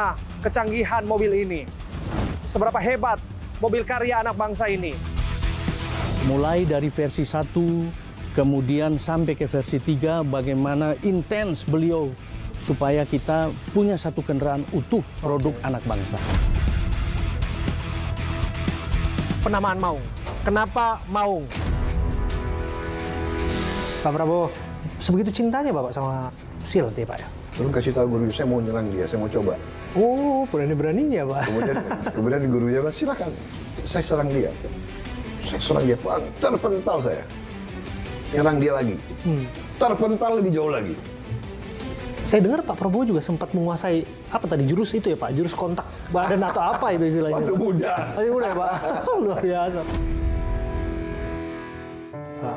Bagaimana kecanggihan mobil ini? Seberapa hebat mobil karya anak bangsa ini? Mulai dari versi 1, kemudian sampai ke versi 3, bagaimana intens beliau supaya kita punya satu kendaraan utuh produk anak bangsa. Penamaan Maung. Kenapa Maung? Pak Prabowo, sebegitu cintanya Bapak sama Sil ya Pak ya? Belum kasih tahu guru, saya mau nyerang dia, saya mau coba. Oh, berani-beraninya Pak. Kemudian gurunya bilang, silakan, saya serang dia. Saya serang dia, terpental saya. Nyerang dia lagi. Terpental lebih jauh lagi. Saya dengar Pak Prabowo juga sempat menguasai apa tadi jurus itu ya Pak, jurus kontak badan atau apa itu istilahnya? Waktu muda. Masih muda ya Pak, luar biasa.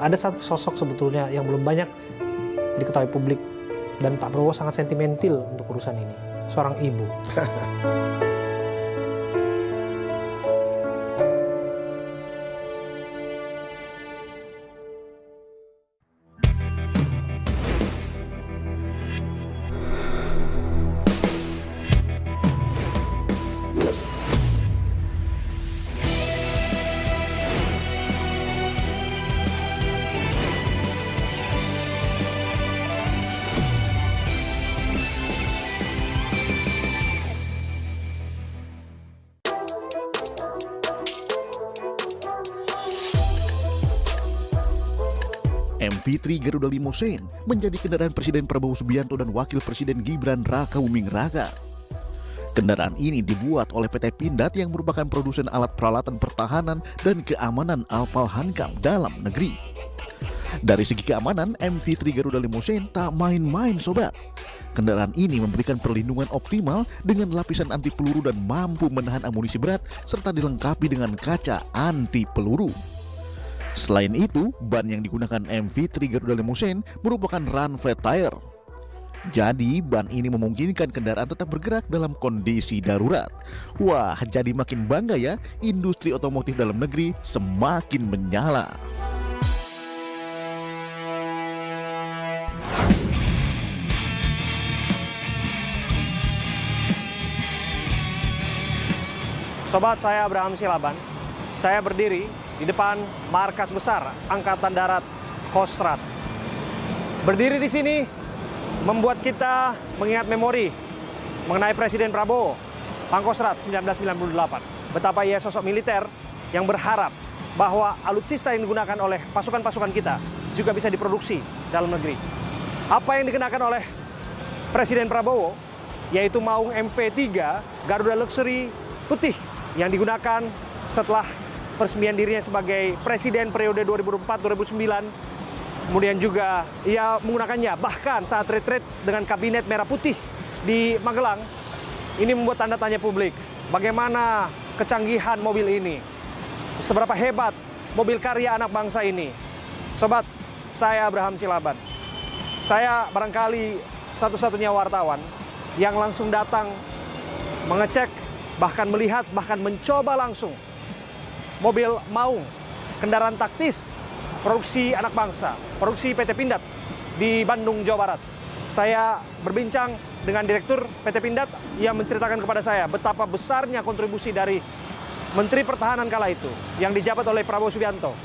Ada satu sosok sebetulnya yang belum banyak diketahui publik dan Pak Prabowo sangat sentimental untuk urusan ini, seorang ibu. MV3 Garuda Limousine menjadi kendaraan Presiden Prabowo Subianto dan Wakil Presiden Gibran Raka Buming Raka. Kendaraan ini dibuat oleh PT Pindad yang merupakan produsen alat peralatan pertahanan dan keamanan Alpal Hankam dalam negeri. Dari segi keamanan, MV3 Garuda Limousine tak main-main sobat. Kendaraan ini memberikan perlindungan optimal dengan lapisan anti peluru dan mampu menahan amunisi berat serta dilengkapi dengan kaca anti peluru. Selain itu, ban yang digunakan MV3 Garuda Limousine merupakan run flat tire. Jadi, ban ini memungkinkan kendaraan tetap bergerak dalam kondisi darurat. Wah, jadi makin bangga ya, industri otomotif dalam negeri semakin menyala. Sobat, saya Abraham Silaban. Saya berdiri di depan markas besar Angkatan Darat Kostrad. Berdiri di sini membuat kita mengingat memori mengenai Presiden Prabowo, Pangkostrat 1998. Betapa ia sosok militer yang berharap bahwa alutsista yang digunakan oleh pasukan-pasukan kita juga bisa diproduksi dalam negeri. Apa yang dikenakan oleh Presiden Prabowo, yaitu Maung MV3 Garuda Luxury putih yang digunakan setelah peresmian dirinya sebagai presiden periode 2004-2009. Kemudian juga ia menggunakannya bahkan saat retreat dengan kabinet merah putih di Magelang. Ini membuat tanda tanya publik. Bagaimana kecanggihan mobil ini? Seberapa hebat mobil karya anak bangsa ini? Sobat, saya Abraham Silaban. Saya barangkali satu-satunya wartawan yang langsung datang mengecek, bahkan melihat, bahkan mencoba langsung mobil Maung, kendaraan taktis, produksi anak bangsa, produksi PT Pindad di Bandung, Jawa Barat. Saya berbincang dengan Direktur PT Pindad yang menceritakan kepada saya betapa besarnya kontribusi dari Menteri Pertahanan kala itu yang dijabat oleh Prabowo Subianto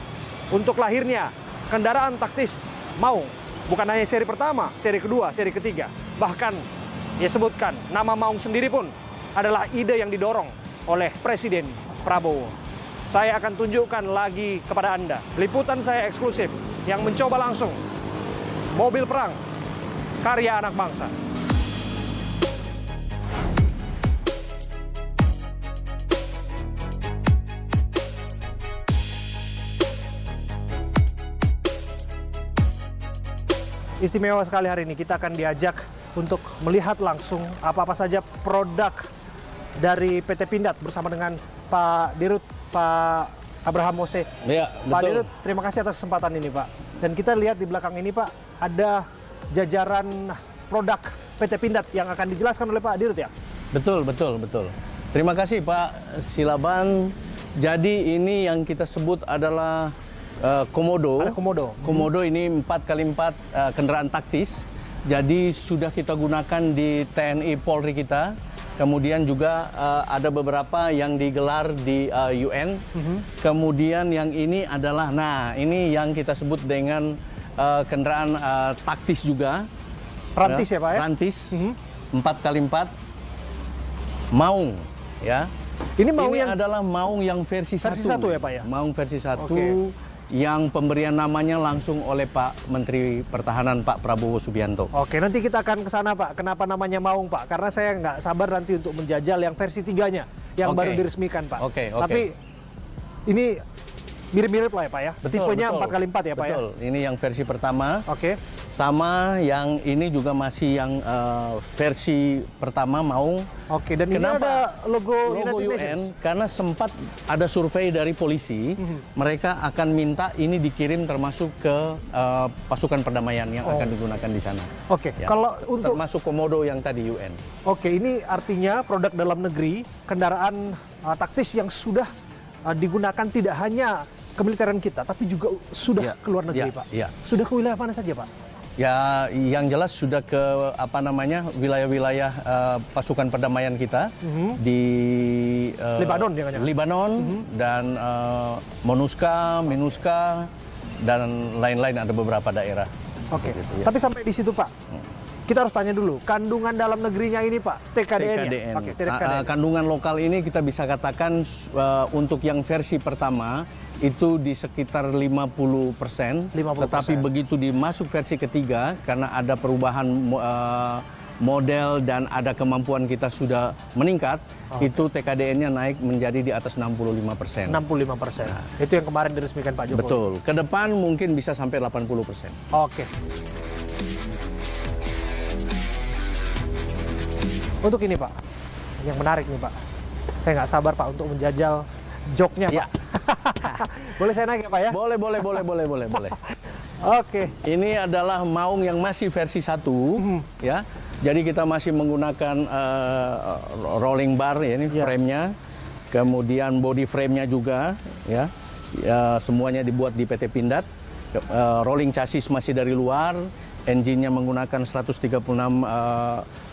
untuk lahirnya kendaraan taktis Maung. Bukan hanya seri pertama, seri kedua, seri ketiga. Bahkan dia sebutkan nama Maung sendiri pun adalah ide yang didorong oleh Presiden Prabowo. Saya akan tunjukkan lagi kepada Anda liputan saya eksklusif yang mencoba langsung mobil perang karya anak bangsa. Istimewa sekali hari ini, kita akan diajak untuk melihat langsung apa-apa saja produk dari PT Pindad bersama dengan Pak Dirut, Pak Abraham Mose. Ya, Pak betul. Dirut, terima kasih atas kesempatan ini Pak. Dan kita lihat di belakang ini Pak, ada jajaran produk PT Pindad yang akan dijelaskan oleh Pak Dirut ya? Betul. Terima kasih Pak Silaban. Jadi ini yang kita sebut adalah Komodo. Ada Komodo. Komodo ini 4x4 kendaraan taktis. Jadi sudah kita gunakan di TNI Polri kita. kemudian juga ada beberapa yang digelar di UN. Kemudian yang ini adalah, nah ini yang kita sebut dengan kendaraan taktis juga. Rantis ya Pak ya? Rantis, 4x4, Maung ya. Ini Maung yang adalah Maung yang versi 1. versi 1 ya Pak ya? Maung versi 1 Oke. yang pemberian namanya langsung oleh Pak Menteri Pertahanan Pak Prabowo Subianto. Oke, nanti kita akan ke sana Pak. Kenapa namanya Maung Pak? Karena saya nggak sabar nanti untuk menjajal yang versi 3-nya yang Oke. baru diresmikan Pak. Oke. Tapi ini mirip-mirip lah ya Pak ya? Tipenya 4x4 ya Pak betul. Ini yang versi pertama. ya? Oke. Sama yang ini juga masih yang versi pertama Maung. Oke, dan ini Kenapa ada logo logo United UN? Nations. Karena sempat ada survei dari polisi, mereka akan minta ini dikirim termasuk ke pasukan perdamaian yang akan digunakan di sana. Oke, Ya. kalau untuk Termasuk Komodo yang tadi UN. Oke, ini artinya produk dalam negeri, kendaraan taktis yang sudah digunakan tidak hanya kemiliteran kita, tapi juga sudah Ya, ke luar negeri, ya, Pak. ya. Sudah ke wilayah mana saja, Pak? Ya, yang jelas sudah ke wilayah-wilayah pasukan perdamaian kita di Lebanon, jangan-jangan? Lebanon dan MONUSCA, dan lain-lain, ada beberapa daerah. Oke, Begitu, ya. tapi sampai di situ, Pak. Kita harus tanya dulu, kandungan dalam negerinya ini, Pak, TKDN-nya. TKDN. Oke, TKDN. Kandungan lokal ini kita bisa katakan untuk yang versi pertama itu di sekitar 50%, 50%. tetapi begitu dimasuk versi ketiga karena ada perubahan model dan ada kemampuan kita sudah meningkat, itu TKDN-nya naik menjadi di atas 65%. 65%. Itu yang kemarin diresmikan Pak Jokowi. Betul. Ke depan mungkin bisa sampai 80%. Oke. Untuk ini Pak, yang menarik nih Pak. Saya nggak sabar Pak untuk menjajal joknya Pak. Ya. Boleh saya naik ya Pak ya? Boleh. Oke. Ini adalah Maung yang masih versi 1, ya. Jadi kita masih menggunakan rolling bar, ya, ini Ya. frame-nya. Kemudian body frame-nya juga, ya. Semuanya dibuat di PT Pindad. Rolling chassis masih dari luar, engine-nya menggunakan 136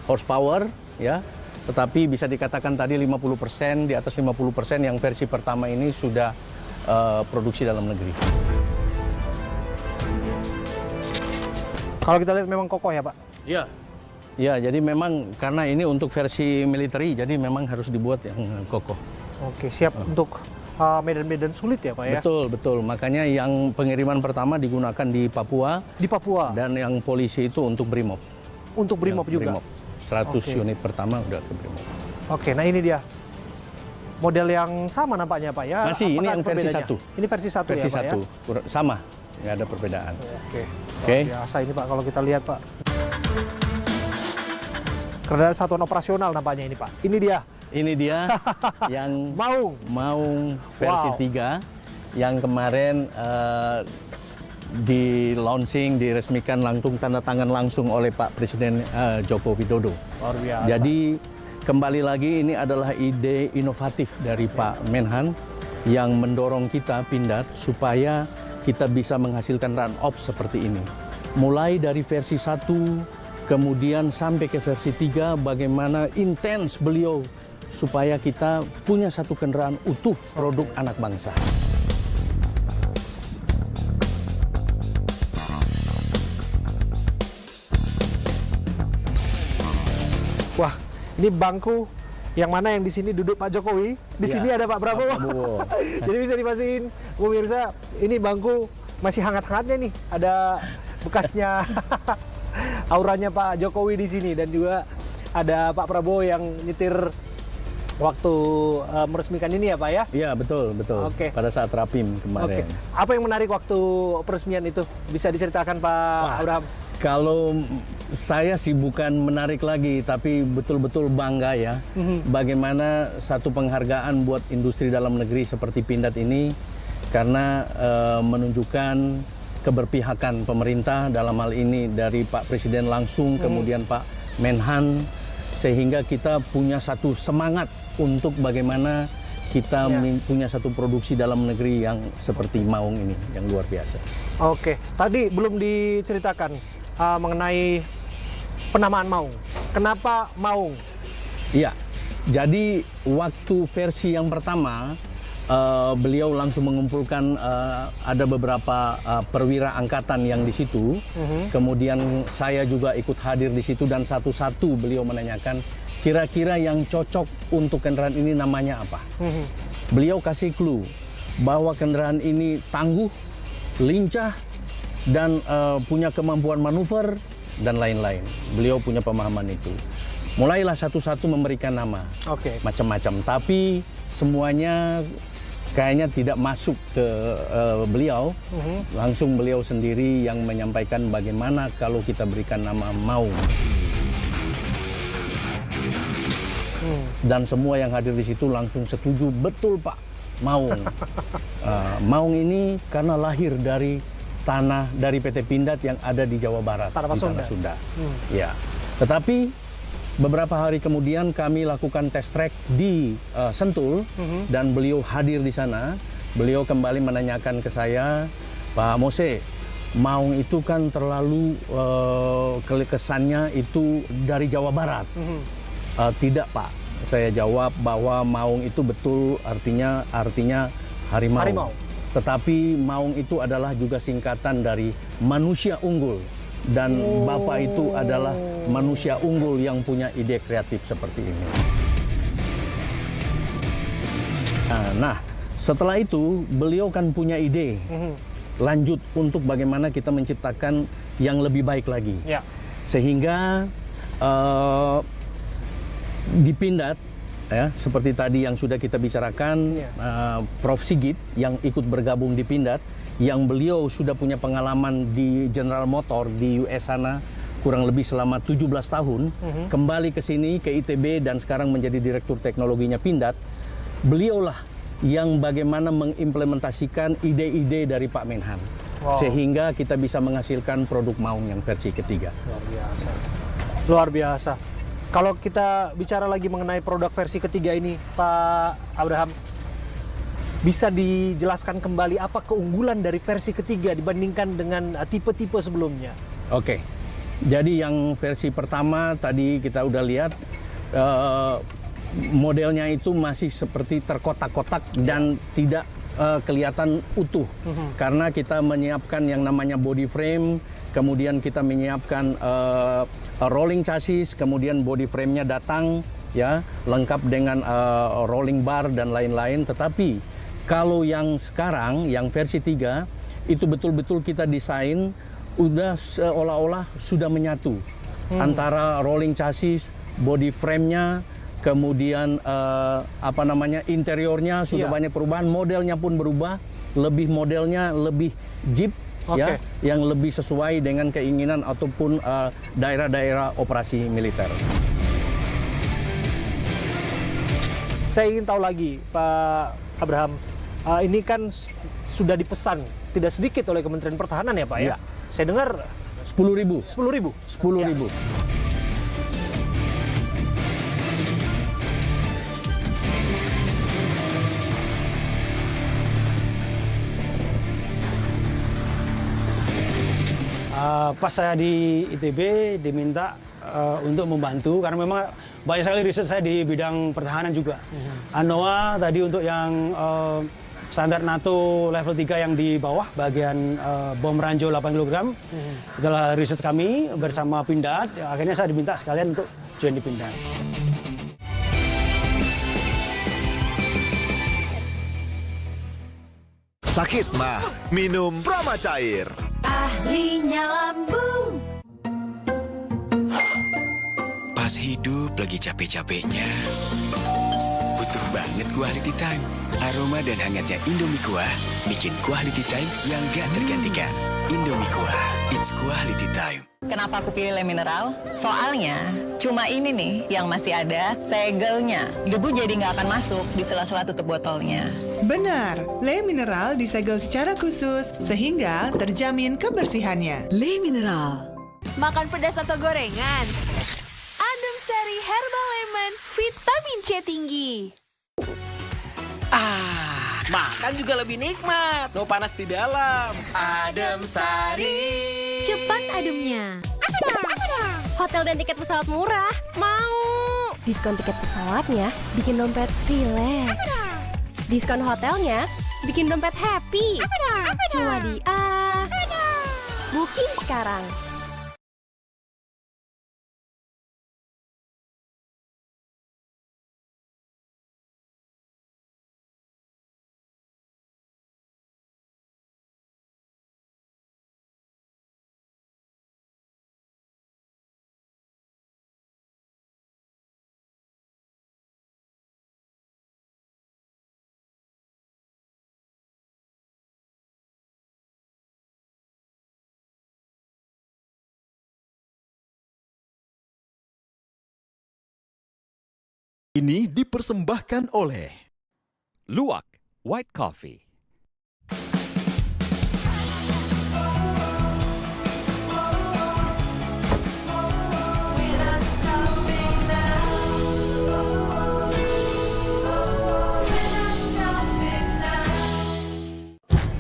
horsepower, ya. Tetapi bisa dikatakan tadi 50%, di atas 50% yang versi pertama ini sudah produksi dalam negeri. Kalau kita lihat memang kokoh ya Pak? Iya. Ya, jadi memang karena ini untuk versi military, jadi memang harus dibuat yang kokoh. Oke, siap untuk medan-medan sulit ya Pak ya? Betul. Makanya yang pengiriman pertama digunakan di Papua, Di Papua, dan yang polisi itu untuk Brimob. untuk Brimob Ya, juga? Brimob. 100 Oke. unit pertama udah ke Brimob. Oke, nah ini dia. Model yang sama nampaknya Pak ya? Masih, ini Apakah yang versi perbedaannya? 1. Ini versi 1 Versi ya Pak 1, sama, nggak ada perbedaan. ya? Oke. Oke. Luar biasa ini Pak kalau kita lihat Pak. Kendaraan satuan operasional nampaknya ini Pak. Ini dia, Ini dia yang Maung. versi Wow. 3 yang kemarin di launching, diresmikan langsung, tanda tangan langsung oleh Pak Presiden Joko Widodo. Luar biasa. Jadi kembali lagi ini adalah ide inovatif dari Pak Menhan yang mendorong kita Pindad supaya kita bisa menghasilkan run-off seperti ini. Mulai dari versi 1, kemudian sampai ke versi 3, bagaimana intens beliau supaya kita punya satu kendaraan utuh produk anak bangsa. Wah, ini bangku yang mana yang di sini duduk Pak Jokowi, di Ya, sini ada Pak Prabowo. Pak Prabowo. Jadi bisa dipastikan, pemirsa, ini bangku masih hangat-hangatnya nih, ada bekasnya auranya Pak Jokowi di sini, dan juga ada Pak Prabowo yang nyetir waktu meresmikan ini ya Pak ya. Iya, betul. Oke. Pada saat Rapim Oke. kemarin. Apa yang menarik waktu peresmian itu? Bisa diceritakan Pak Abraham? Kalau saya sih bukan menarik lagi, tapi betul-betul bangga ya. Bagaimana satu penghargaan buat industri dalam negeri seperti Pindad ini, karena menunjukkan keberpihakan pemerintah dalam hal ini dari Pak Presiden langsung, kemudian Pak Menhan, sehingga kita punya satu semangat untuk bagaimana kita punya satu produksi dalam negeri yang seperti Maung ini, yang luar biasa. Oke, tadi belum diceritakan mengenai penamaan Maung. Kenapa Maung? Iya, Jadi waktu versi yang pertama beliau langsung mengumpulkan ada beberapa perwira angkatan yang di situ. Kemudian saya juga ikut hadir di situ dan satu-satu beliau menanyakan kira-kira yang cocok untuk kendaraan ini namanya apa. Beliau kasih clue bahwa kendaraan ini tangguh, lincah, dan punya kemampuan manuver dan lain-lain. Beliau punya pemahaman itu. Mulailah satu-satu memberikan nama, macam-macam. Tapi semuanya kayaknya tidak masuk ke beliau. Langsung beliau sendiri yang menyampaikan bagaimana kalau kita berikan nama Maung. Dan semua yang hadir di situ langsung setuju, betul Pak, Maung. Maung ini karena lahir dari tanah dari PT Pindad yang ada di Jawa Barat, Tanah Sunda. Ya. Tetapi beberapa hari kemudian kami lakukan test track di Sentul dan beliau hadir di sana. Beliau kembali menanyakan ke saya, Pak Mose, Maung itu kan terlalu kesannya itu dari Jawa Barat. Tidak Pak, saya jawab bahwa Maung itu betul artinya harimau. Tetapi Maung itu adalah juga singkatan dari manusia unggul. Dan Bapak itu adalah manusia unggul yang punya ide kreatif seperti ini. Nah, setelah itu beliau kan punya ide lanjut untuk bagaimana kita menciptakan yang lebih baik lagi. Sehingga di Pindad, ya, seperti tadi yang sudah kita bicarakan, Prof. Sigit yang ikut bergabung di Pindad, yang beliau sudah punya pengalaman di General Motor di US sana kurang lebih selama 17 tahun, kembali ke sini ke ITB dan sekarang menjadi Direktur Teknologinya Pindad. Beliaulah yang bagaimana mengimplementasikan ide-ide dari Pak Menhan, sehingga kita bisa menghasilkan produk Maung yang versi ketiga. Luar biasa. Kalau kita bicara lagi mengenai produk versi ketiga ini, Pak Abraham, bisa dijelaskan kembali apa keunggulan dari versi ketiga dibandingkan dengan tipe-tipe sebelumnya? Oke, jadi yang versi pertama tadi kita udah lihat modelnya itu masih seperti terkotak-kotak dan tidak kelihatan utuh. Karena kita menyiapkan yang namanya body frame, kemudian kita menyiapkan rolling chassis, kemudian body frame-nya datang, ya, lengkap dengan rolling bar dan lain-lain. Tetapi kalau yang sekarang, yang versi 3, itu betul-betul kita desain udah seolah-olah sudah menyatu antara rolling chassis, body frame-nya, kemudian interiornya sudah banyak perubahan, modelnya pun berubah, modelnya lebih jeep, ya, yang lebih sesuai dengan keinginan ataupun daerah-daerah operasi militer. Saya ingin tahu lagi, Pak Abraham, ini kan sudah dipesan tidak sedikit oleh Kementerian Pertahanan ya Pak ya? Saya dengar 10.000. 10.000? 10.000. Pas saya di ITB diminta untuk membantu karena memang banyak sekali riset saya di bidang pertahanan juga. ANOA tadi untuk yang standar NATO level 3 yang di bawah bagian bom ranjau 8 kg. Setelah riset kami bersama Pindad, akhirnya saya diminta sekalian untuk join di Pindad. Sakit mah, minum Prama Cair. Ahlinya lambung. Pas hidup lagi capek-capeknya, butuh banget quality time. Aroma dan hangatnya Indomie Kuah bikin quality time yang gak tergantikan. Indomie Kuah, it's quality time. Kenapa aku pilih Le Mineral? Soalnya cuma ini nih yang masih ada segelnya. Debu jadi nggak akan masuk di sela-sela tutup botolnya. Benar, Le Mineral disegel secara khusus sehingga terjamin kebersihannya. Le Mineral. Makan pedas atau gorengan? Adem Sari Herbal Lemon, vitamin C tinggi. Makan juga lebih nikmat, no panas di dalam. Adem Sari. Cepat ademnya. Hotel dan tiket pesawat murah. Mau. Diskon tiket pesawatnya bikin dompet rileks. Diskon hotelnya bikin dompet happy. Cuma di Booking sekarang. Ini dipersembahkan oleh Luwak White Coffee.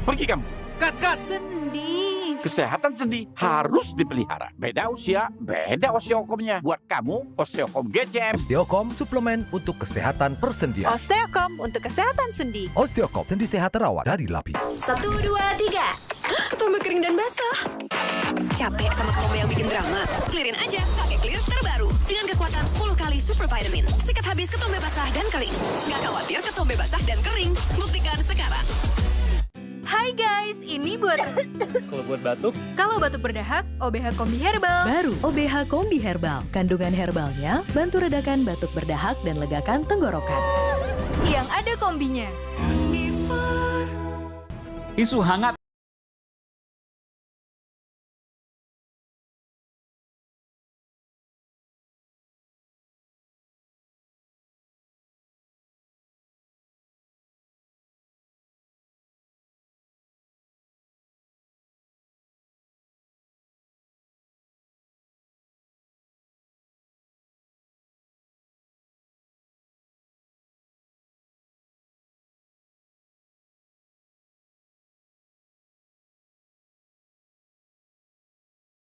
Pergi kamu. Kakak sendi. Kesehatan sendi harus dipelihara. Beda usia, beda osteokomnya. Buat kamu, osteokom GCM. Osteokom suplemen untuk kesehatan persendian. Osteokom untuk kesehatan sendi. Osteokom sendi sehat terawat dari Lapi. 1, 2, 3. Ketombe kering dan basah. Capek sama ketombe yang bikin drama? Clearin aja, pakai Clear terbaru. Dengan kekuatan 10 kali super vitamin. Sikat habis ketombe basah dan kering. Nggak khawatir ketombe basah dan kering. Buktikan sekarang. Hai guys, ini buat... Kalau buat batuk? Kalau batuk berdahak, OBH Kombi Herbal. Baru OBH Kombi Herbal. Kandungan herbalnya bantu redakan batuk berdahak dan legakan tenggorokan. Yang ada kombinya. Isu hangat.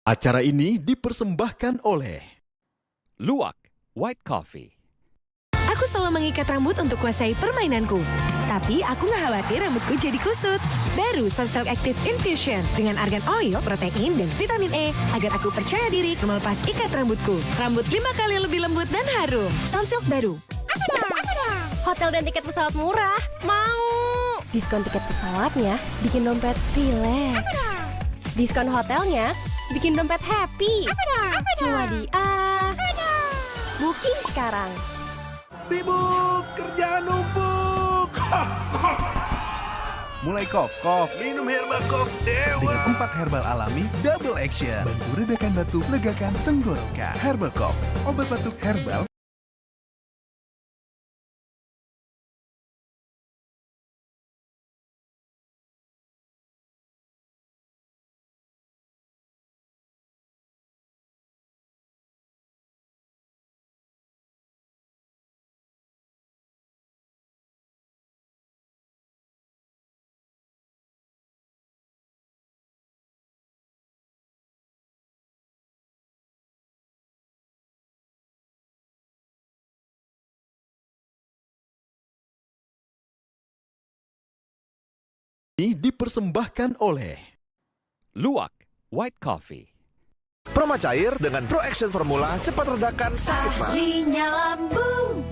Acara ini dipersembahkan oleh Luwak White Coffee. Aku selalu mengikat rambut untuk kuasai permainanku. Tapi aku nggak khawatir rambutku jadi kusut. Baru Sunsilk Active Infusion dengan argan oil, protein, dan vitamin E agar aku percaya diri melepas ikat rambutku. Rambut 5 kali lebih lembut dan harum. Sunsilk baru. Hotel dan tiket pesawat murah. Mau. Diskon tiket pesawatnya bikin dompet rileks. Diskon hotelnya bikin dompet happy. Cuma di Booking sekarang. Sibuk, kerjaan numpuk. Mulai kof. Minum herbal kof dewa. Dengan 4 herbal alami, double action. Bantu redakan batuk, legakan tenggorokan. Herbal kof, obat batuk herbal. Ini dipersembahkan oleh Luwak White Coffee. Proma cair dengan Pro Action Formula cepat redakan sakit mah. Ahlinya lambung.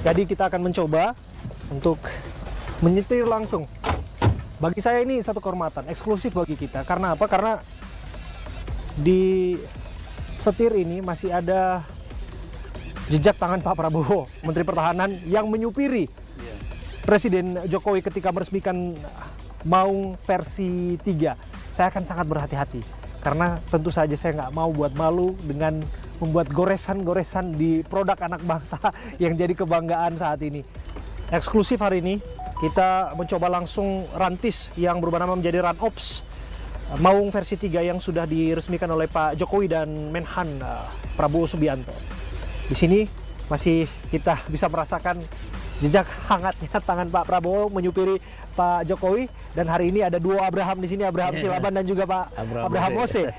Jadi kita akan mencoba untuk menyetir langsung. Bagi saya ini satu kehormatan, eksklusif bagi kita. Karena apa? Karena di setir ini masih ada jejak tangan Pak Prabowo, Menteri Pertahanan, yang menyupiri Presiden Jokowi ketika meresmikan Maung versi 3. Saya akan sangat berhati-hati. Karena tentu saja saya nggak mau buat malu dengan membuat goresan-goresan di produk anak bangsa yang jadi kebanggaan saat ini. Eksklusif hari ini, kita mencoba langsung rantis yang berubah nama menjadi Run Ops Maung versi 3 yang sudah diresmikan oleh Pak Jokowi dan Menhan Prabowo Subianto. Di sini masih kita bisa merasakan jejak hangatnya tangan Pak Prabowo menyupiri Pak Jokowi. Dan hari ini ada duo Abraham di sini, Abraham Silaban dan juga Pak Abraham Mose.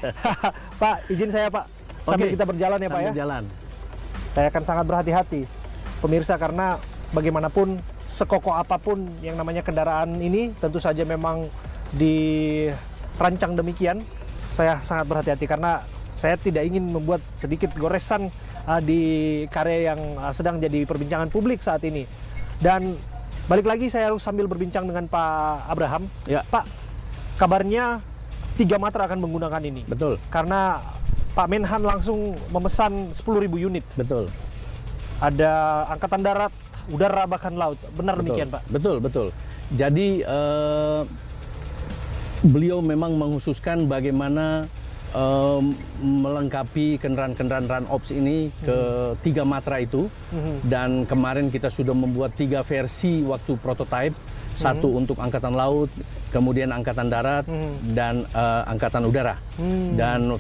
Pak, izin saya Pak, sambil kita berjalan ya Pak ya. Jalan. Saya akan sangat berhati-hati, pemirsa, karena bagaimanapun sekokoh apapun yang namanya kendaraan ini, tentu saja memang dirancang demikian. Saya sangat berhati-hati karena saya tidak ingin membuat sedikit goresan di karya yang sedang jadi perbincangan publik saat ini. Dan balik lagi saya harus sambil berbincang dengan Pak Abraham. Ya. Pak, kabarnya 3 Matra akan menggunakan ini. Betul. Karena Pak Menhan langsung memesan 10.000 unit. Betul. Ada angkatan darat, udara, bahkan laut. Benar demikian Pak? Betul, betul. Jadi beliau memang mengkhususkan bagaimana melengkapi kendaraan-kendaraan Run Ops ini ke 3 Matra itu. Dan kemarin kita sudah membuat 3 versi waktu prototype. Satu untuk Angkatan Laut, kemudian Angkatan Darat, dan Angkatan Udara. Dan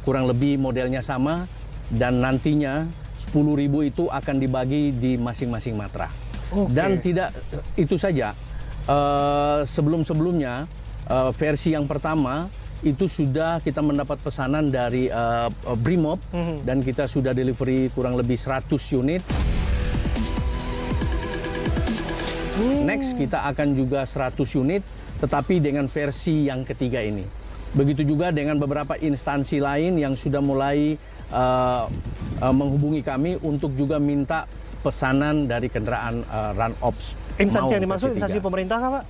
kurang lebih modelnya sama, dan nantinya 10.000 itu akan dibagi di masing-masing Matra. Dan tidak itu saja, sebelum-sebelumnya versi yang pertama itu sudah kita mendapat pesanan dari Brimob, dan kita sudah delivery kurang lebih 100 unit. Next kita akan juga 100 unit, tetapi dengan versi yang ketiga ini. Begitu juga dengan beberapa instansi lain yang sudah mulai menghubungi kami untuk juga minta pesanan dari kendaraan Run Ops. Instansi yang dimaksud instansi pemerintah kah Pak?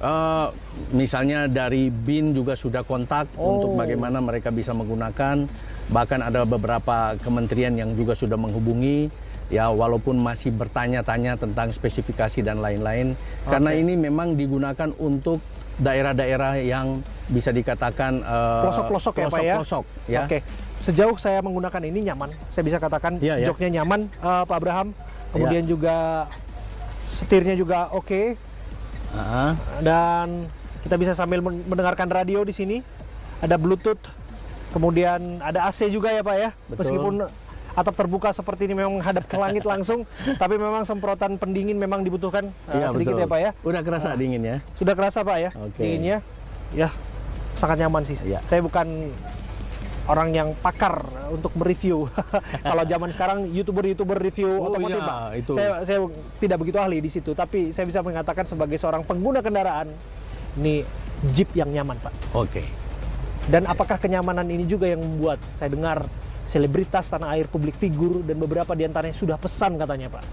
Misalnya dari BIN juga sudah kontak untuk bagaimana mereka bisa menggunakan. Bahkan ada beberapa kementerian yang juga sudah menghubungi. Ya, walaupun masih bertanya-tanya tentang spesifikasi dan lain-lain. Karena ini memang digunakan untuk daerah-daerah yang bisa dikatakan pelosok-pelosok ya Pak ya? Pelosok, ya. Oke. Sejauh saya menggunakan ini nyaman. Saya bisa katakan joknya nyaman, Pak Abraham. Kemudian juga setirnya juga oke. Dan kita bisa sambil mendengarkan radio di sini. Ada Bluetooth. Kemudian ada AC juga ya Pak ya? Betul. Meskipun atap terbuka seperti ini memang menghadap ke langit langsung, tapi memang semprotan pendingin memang dibutuhkan sedikit betul. ya Pak ya. Udah kerasa dingin ya? Sudah kerasa Pak ya, dinginnya. Ya, sangat nyaman sih. Saya bukan orang yang pakar untuk mereview. Kalau zaman sekarang YouTuber review otomotif Pak. Itu. Saya tidak begitu ahli di situ, tapi saya bisa mengatakan sebagai seorang pengguna kendaraan, ini Jeep yang nyaman Pak. Oke. Dan apakah kenyamanan ini juga yang membuat saya dengar selebritas tanah air, publik figur, dan beberapa diantaranya sudah pesan katanya Pak?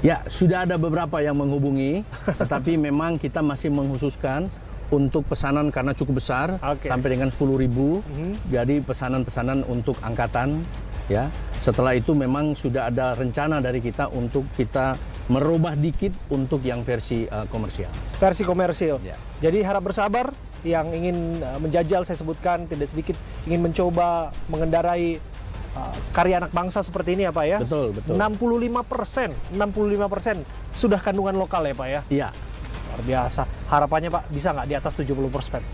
Ya, sudah ada beberapa yang menghubungi, tetapi memang kita masih mengkhususkan untuk pesanan karena cukup besar, sampai dengan 10.000. Jadi pesanan-pesanan untuk angkatan, ya. Setelah itu memang sudah ada rencana dari kita untuk kita merubah dikit untuk yang versi komersial. Versi komersil. Jadi harap bersabar. Yang ingin menjajal, saya sebutkan tidak sedikit ingin mencoba mengendarai karya anak bangsa seperti ini ya Pak ya. Betul, betul. 65% sudah kandungan lokal ya Pak ya. Iya. Luar biasa. Harapannya Pak bisa nggak di atas 70%?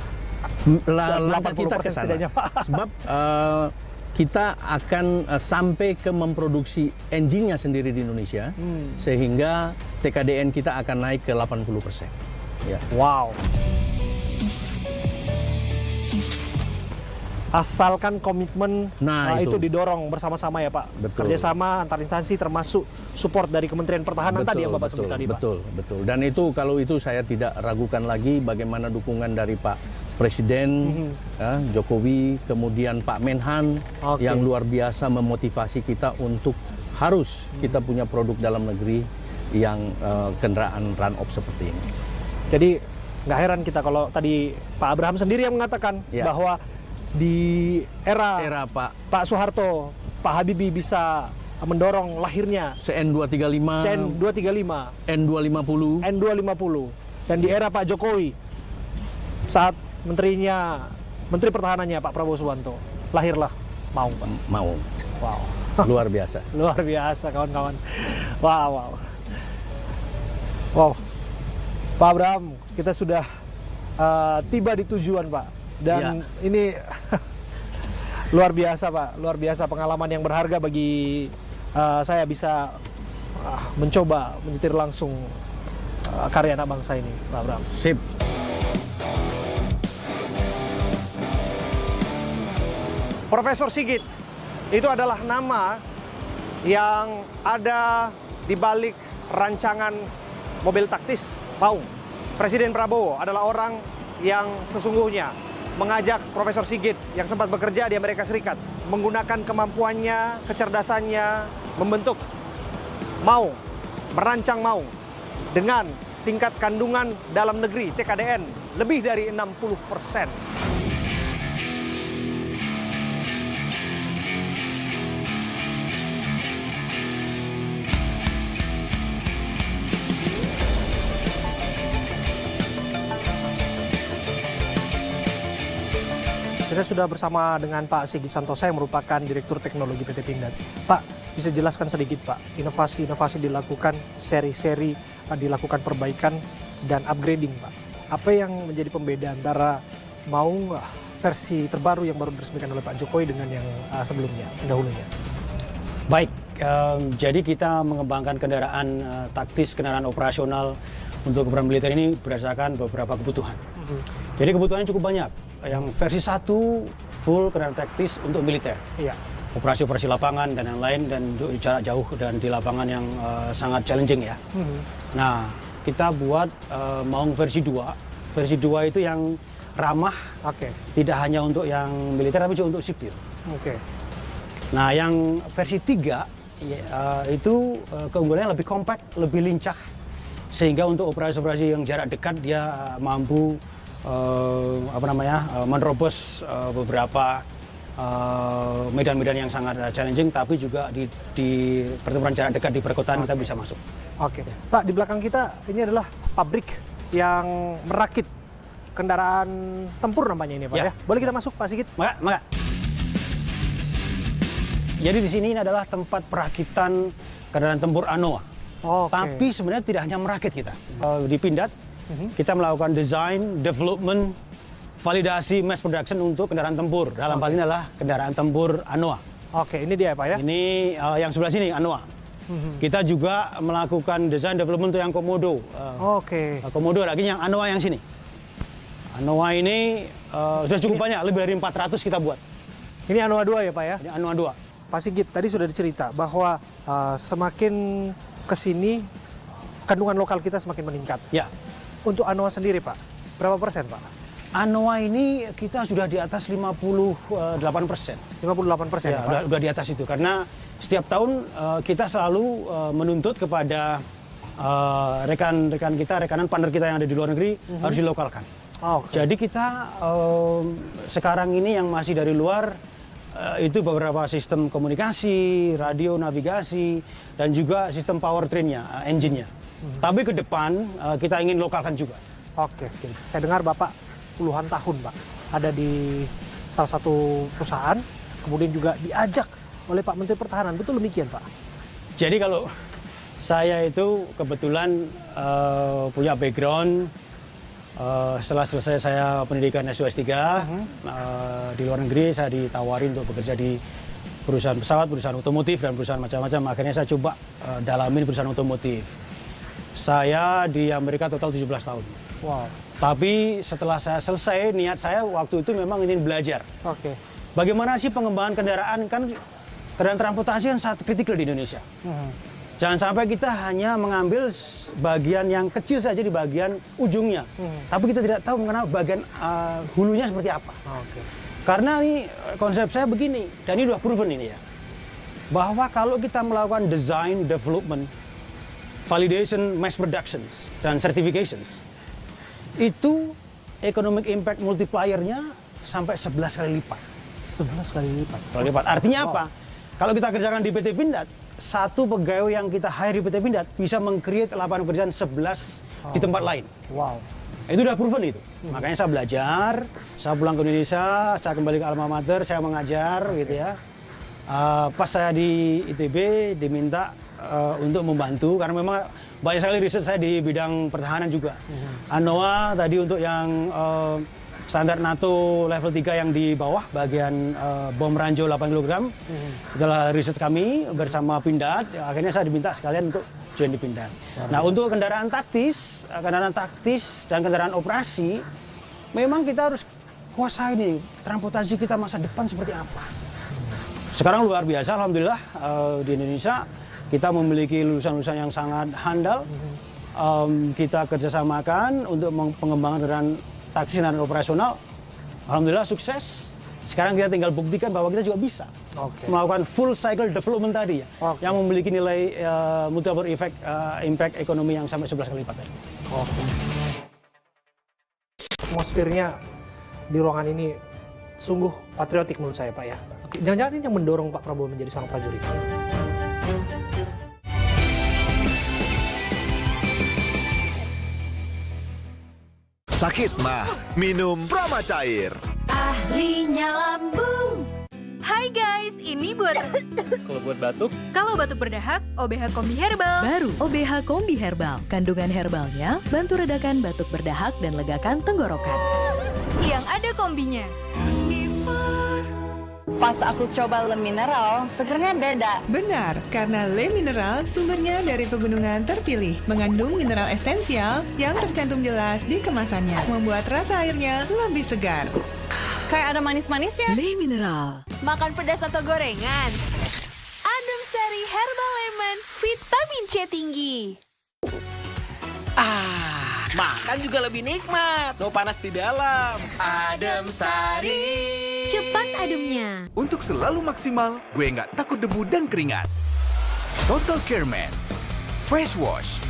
Langkah kita ke sana. Sebab kita akan sampai ke memproduksi engine-nya sendiri di Indonesia, sehingga TKDN kita akan naik ke 80%. Ya. Wow. Asalkan komitmen itu didorong bersama-sama ya Pak. Betul. Kerjasama antar instansi termasuk support dari Kementerian Pertahanan tadi yang Bapak sebut tadi Pak. Betul. Dan itu kalau itu saya tidak ragukan lagi bagaimana dukungan dari Pak Presiden Jokowi, kemudian Pak Menhan yang luar biasa memotivasi kita untuk harus kita punya produk dalam negeri yang kendaraan Run Ops seperti ini. Jadi nggak heran kita kalau tadi Pak Abraham sendiri yang mengatakan bahwa di era Pak Soeharto, Pak Habibie bisa mendorong lahirnya CN235, N250, dan di era Pak Jokowi saat Menteri Pertahanannya Pak Prabowo Subianto lahirlah Maung Pak. Maung. Wow. Luar biasa. Luar biasa kawan-kawan. Wow. Pak Abraham, kita sudah tiba di tujuan Pak. Dan ini luar biasa Pak, luar biasa pengalaman yang berharga bagi saya bisa mencoba menyetir langsung karya anak bangsa ini, Pak Bram. Sip. Profesor Sigit, itu adalah nama yang ada di balik rancangan mobil taktis Maung. Presiden Prabowo adalah orang yang sesungguhnya mengajak Profesor Sigit yang sempat bekerja di Amerika Serikat menggunakan kemampuannya, kecerdasannya, membentuk Maung, merancang Maung dengan tingkat kandungan dalam negeri TKDN lebih dari 60%. Kita sudah bersama dengan Pak Sigit Santosa yang merupakan Direktur Teknologi PT Pindad. Pak, bisa jelaskan sedikit Pak, inovasi-inovasi dilakukan, seri-seri dilakukan perbaikan dan upgrading Pak. Apa yang menjadi pembeda antara Maung versi terbaru yang baru diresmikan oleh Pak Jokowi dengan yang sebelumnya, pendahulunya? Baik, jadi kita mengembangkan kendaraan taktis, kendaraan operasional untuk keperluan militer ini berdasarkan beberapa kebutuhan. Jadi kebutuhannya cukup banyak. Yang versi 1 full kendaraan taktis untuk militer. Iya. Operasi-operasi lapangan dan yang lain dan di jarak jauh dan di lapangan yang sangat challenging ya. Nah, kita buat Maung versi 2. Versi 2 itu yang ramah, tidak hanya untuk yang militer tapi juga untuk sipil. Nah, yang versi 3 itu keunggulannya lebih kompak, lebih lincah, sehingga untuk operasi-operasi yang jarak dekat dia mampu menerobos beberapa medan-medan yang sangat challenging, tapi juga di pertempuran jarak dekat di perkotaan kita bisa masuk. Oke, Pak, di belakang kita ini adalah pabrik yang merakit kendaraan tempur namanya ini, Pak ya. Boleh kita masuk, Pak Sigit? Maka. Jadi di sini ini adalah tempat perakitan kendaraan tempur ANOA. Tapi sebenarnya tidak hanya merakit kita. Di Pindad kita melakukan desain, development, validasi, mass production untuk kendaraan tempur. Dalam hal ini adalah kendaraan tempur ANOA. Oke, ini dia Pak ya? Ini yang sebelah sini, ANOA. Kita juga melakukan desain development untuk yang Komodo. Komodo lagi yang ANOA yang sini. ANOA ini sudah cukup banyak, lebih dari 400 kita buat. Ini ANOA 2 ya Pak ya? Ini ANOA 2. Pak Sigit, tadi sudah dicerita bahwa semakin kesini kandungan lokal kita semakin meningkat. Ya. Untuk ANOA sendiri Pak, berapa persen Pak? ANOA ini kita sudah di atas 58%. 58% ya, Pak? Udah di atas itu, karena setiap tahun kita selalu menuntut kepada rekan-rekan kita, rekanan partner kita yang ada di luar negeri harus dilokalkan. Jadi kita sekarang ini yang masih dari luar itu beberapa sistem komunikasi, radio, navigasi, dan juga sistem powertrain-nya, engine-nya. Tapi ke depan kita ingin lokalkan juga. Saya dengar Bapak puluhan tahun Pak ada di salah satu perusahaan, kemudian juga diajak oleh Pak Menteri Pertahanan, betul demikian Pak? Jadi kalau saya itu kebetulan punya background, setelah selesai saya pendidikan S2 S3 di luar negeri, saya ditawarin untuk bekerja di perusahaan pesawat, perusahaan otomotif, dan perusahaan macam-macam. Akhirnya saya coba dalamin perusahaan otomotif. Saya di Amerika total 17 tahun. Wow. Tapi setelah saya selesai, niat saya waktu itu memang ingin belajar. Bagaimana sih pengembangan kendaraan, kan kendaraan transportasi kan sangat kritikal di Indonesia. Jangan sampai kita hanya mengambil bagian yang kecil saja di bagian ujungnya. Tapi kita tidak tahu mengenai bagian hulunya seperti apa. Karena ini konsep saya begini, dan ini sudah proven ini ya. Bahwa kalau kita melakukan design, development, validation, mass productions, dan certifications, itu economic impact multiplier-nya sampai 11 kali lipat. 11 kali lipat? Artinya apa? Kalau kita kerjakan di PT Pindad, satu pegawai yang kita hire di PT Pindad bisa meng-create lapangan pekerjaan 11 di tempat lain. Wow. Itu udah proven itu. Makanya saya belajar, saya pulang ke Indonesia, saya kembali ke alma mater, saya mengajar gitu ya. Pas saya di ITB diminta untuk membantu, karena memang banyak sekali riset saya di bidang pertahanan juga. ANOA tadi untuk yang standar NATO level 3 yang di bawah bagian bom ranjau 8 kg. Setelah riset kami bersama Pindad, akhirnya saya diminta sekalian untuk join di Pindad. Nah, untuk kendaraan taktis dan kendaraan operasi, memang kita harus kuasai nih transportasi kita masa depan seperti apa. Sekarang luar biasa, alhamdulillah di Indonesia kita memiliki lulusan-lulusan yang sangat handal. Kita kerjasamakan untuk pengembangan kendaraan taktis dan operasional. Alhamdulillah sukses. Sekarang kita tinggal buktikan bahwa kita juga bisa melakukan full cycle development tadi ya, yang memiliki nilai multiplier effect, impact ekonomi yang sampai 11 kali lipat tadi. Atmosfernya di ruangan ini sungguh patriotik menurut saya, Pak ya. Jangan-jangan ini yang mendorong Pak Prabowo menjadi seorang prajurit. Sakit mah, minum Prama Cair. Ahlinya lambung. Hai guys, ini buat... Kalau buat batuk? Kalau batuk berdahak, OBH Kombi Herbal. Baru OBH Kombi Herbal. Kandungan herbalnya bantu redakan batuk berdahak dan legakan tenggorokan. Yang ada kombinya. Pas aku coba Le Mineral, segernya beda. Benar, karena Le Mineral sumbernya dari pegunungan terpilih, mengandung mineral esensial yang tercantum jelas di kemasannya, membuat rasa airnya lebih segar. Kayak ada manis-manisnya. Le Mineral. Makan pedas atau gorengan? Adem Sari Herbal Lemon, vitamin C tinggi. Makan juga lebih nikmat. No panas di dalam. Adem Sari. Cepat ademnya. Untuk selalu maksimal, gue nggak takut debu dan keringat. Total Care Man Fresh Wash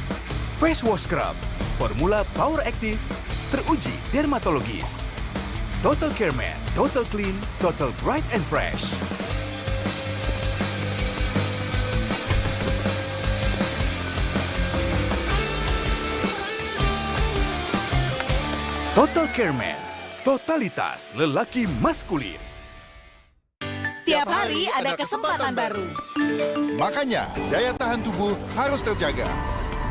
Scrub, formula power active, teruji dermatologis. Total Care Man, total clean, total bright and fresh. Total Care Man, totalitas lelaki maskulin. Tiap hari ada kesempatan baru. Makanya, daya tahan tubuh harus terjaga.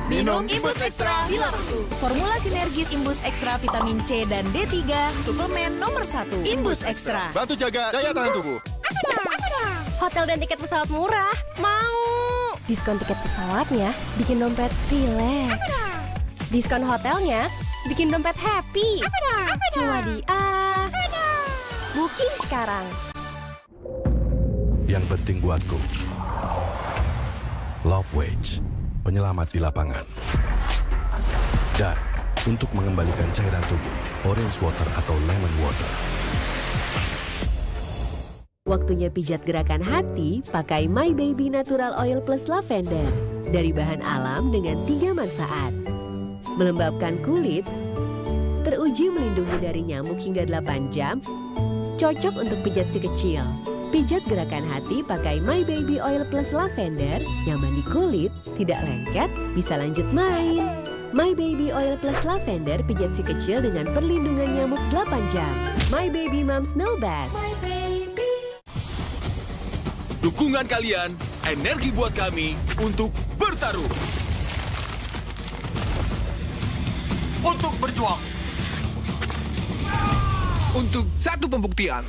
Minum Imbus Extra bila perlu. Formula sinergis Imbus Extra vitamin C dan D3, suplemen nomor 1. Imbus Extra. Bantu jaga daya tahan tubuh. Hotel dan tiket pesawat murah. Mau. Diskon tiket pesawatnya bikin dompet rileks. Diskon hotelnya bikin dompet happy. Cuma di Booking sekarang. Yang penting buatku, Love Wage, penyelamat di lapangan. Dan untuk mengembalikan cairan tubuh, Orange Water atau Lemon Water. Waktunya pijat gerakan hati pakai My Baby Natural Oil Plus Lavender. Dari bahan alam dengan 3 manfaat. Melembabkan kulit, teruji melindungi dari nyamuk hingga 8 jam, cocok untuk pijat si kecil. Pijat gerakan hati pakai My Baby Oil Plus Lavender, nyaman di kulit, tidak lengket, bisa lanjut main. My Baby Oil Plus Lavender pijat si kecil dengan perlindungan nyamuk 8 jam. My Baby Moms Know Best. Dukungan kalian, energi buat kami untuk bertarung. Untuk berjuang. Untuk satu pembuktian.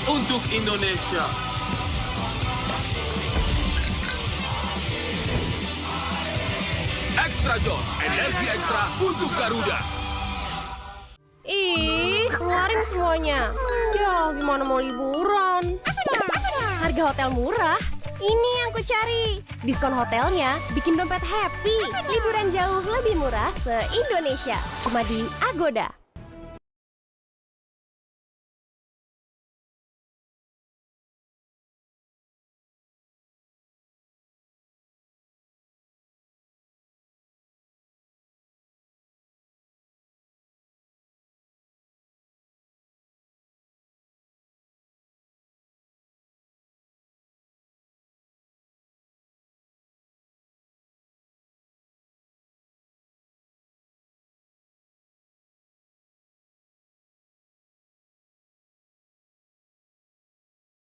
Untuk Indonesia. Extra Joss, energi ekstra untuk Garuda. Ih, keluarin semuanya. Ya, gimana mau liburan? Harga hotel murah, ini yang ku cari. Diskon hotelnya bikin dompet happy. Liburan jauh lebih murah se-Indonesia. Cuma di Agoda.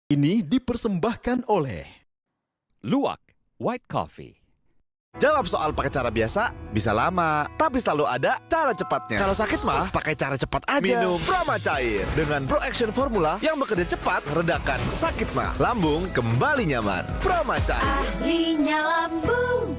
Ini dipersembahkan oleh Luwak White Coffee. Jawab soal pakai cara biasa bisa lama, tapi selalu ada cara cepatnya. Kalau sakit mah pakai cara cepat aja. Minum Prama Cair dengan Pro Action Formula yang bekerja cepat, redakan sakit mah. Lambung kembali nyaman. Prama Cair. Ahlinya lambung.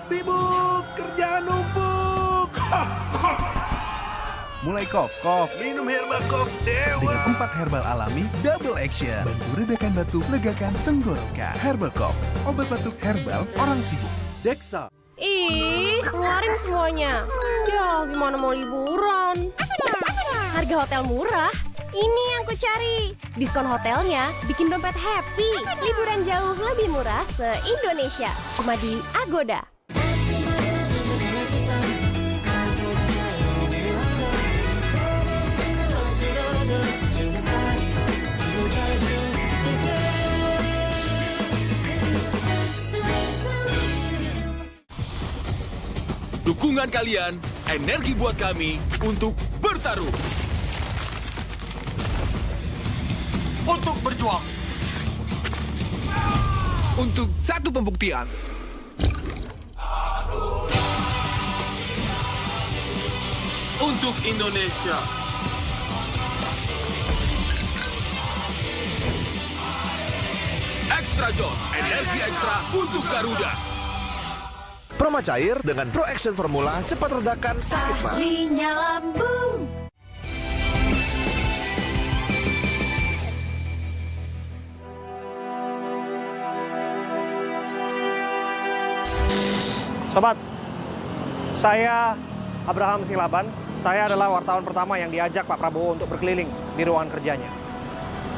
Sibuk, kerjaan numpuk. Mulai kof. Minum Herbal Kof Dewa. Dengan 4 herbal alami, double action. Bantu redakan batuk, legakan tenggorokan. Herbal Kof, obat batuk herbal orang sibuk. Dexa. Ih, keluarin semuanya. Ya, gimana mau liburan? Harga hotel murah. Ini yang ku cari. Diskon hotelnya bikin dompet happy. Liburan jauh lebih murah se-Indonesia. Cuma di Agoda. Dukungan kalian, energi buat kami untuk bertaruh. Untuk berjuang. Untuk satu pembuktian. Untuk Indonesia. Extra Joss, energi ekstra untuk Garuda. Prama Cair dengan Pro Action Formula cepat redakan sakit mah. Ahlinya lambung. Sobat, saya Abraham Silaban. Saya adalah wartawan pertama yang diajak Pak Prabowo untuk berkeliling di ruangan kerjanya.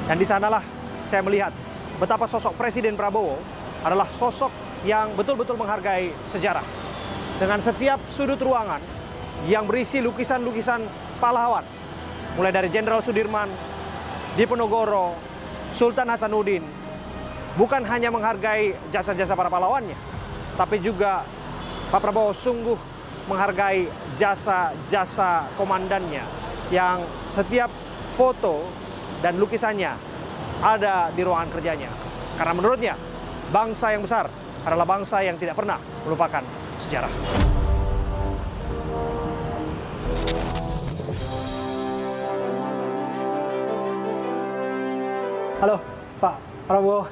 Dan di sanalah saya melihat betapa sosok Presiden Prabowo adalah sosok yang betul-betul menghargai sejarah. Dengan setiap sudut ruangan yang berisi lukisan-lukisan pahlawan. Mulai dari Jenderal Sudirman, Diponegoro, Sultan Hasanuddin. Bukan hanya menghargai jasa-jasa para pahlawannya, tapi juga Pak Prabowo sungguh menghargai jasa-jasa komandannya yang setiap foto dan lukisannya ada di ruangan kerjanya. Karena menurutnya, bangsa yang besar adalah bangsa yang tidak pernah melupakan sejarah. Halo, Pak Prabowo.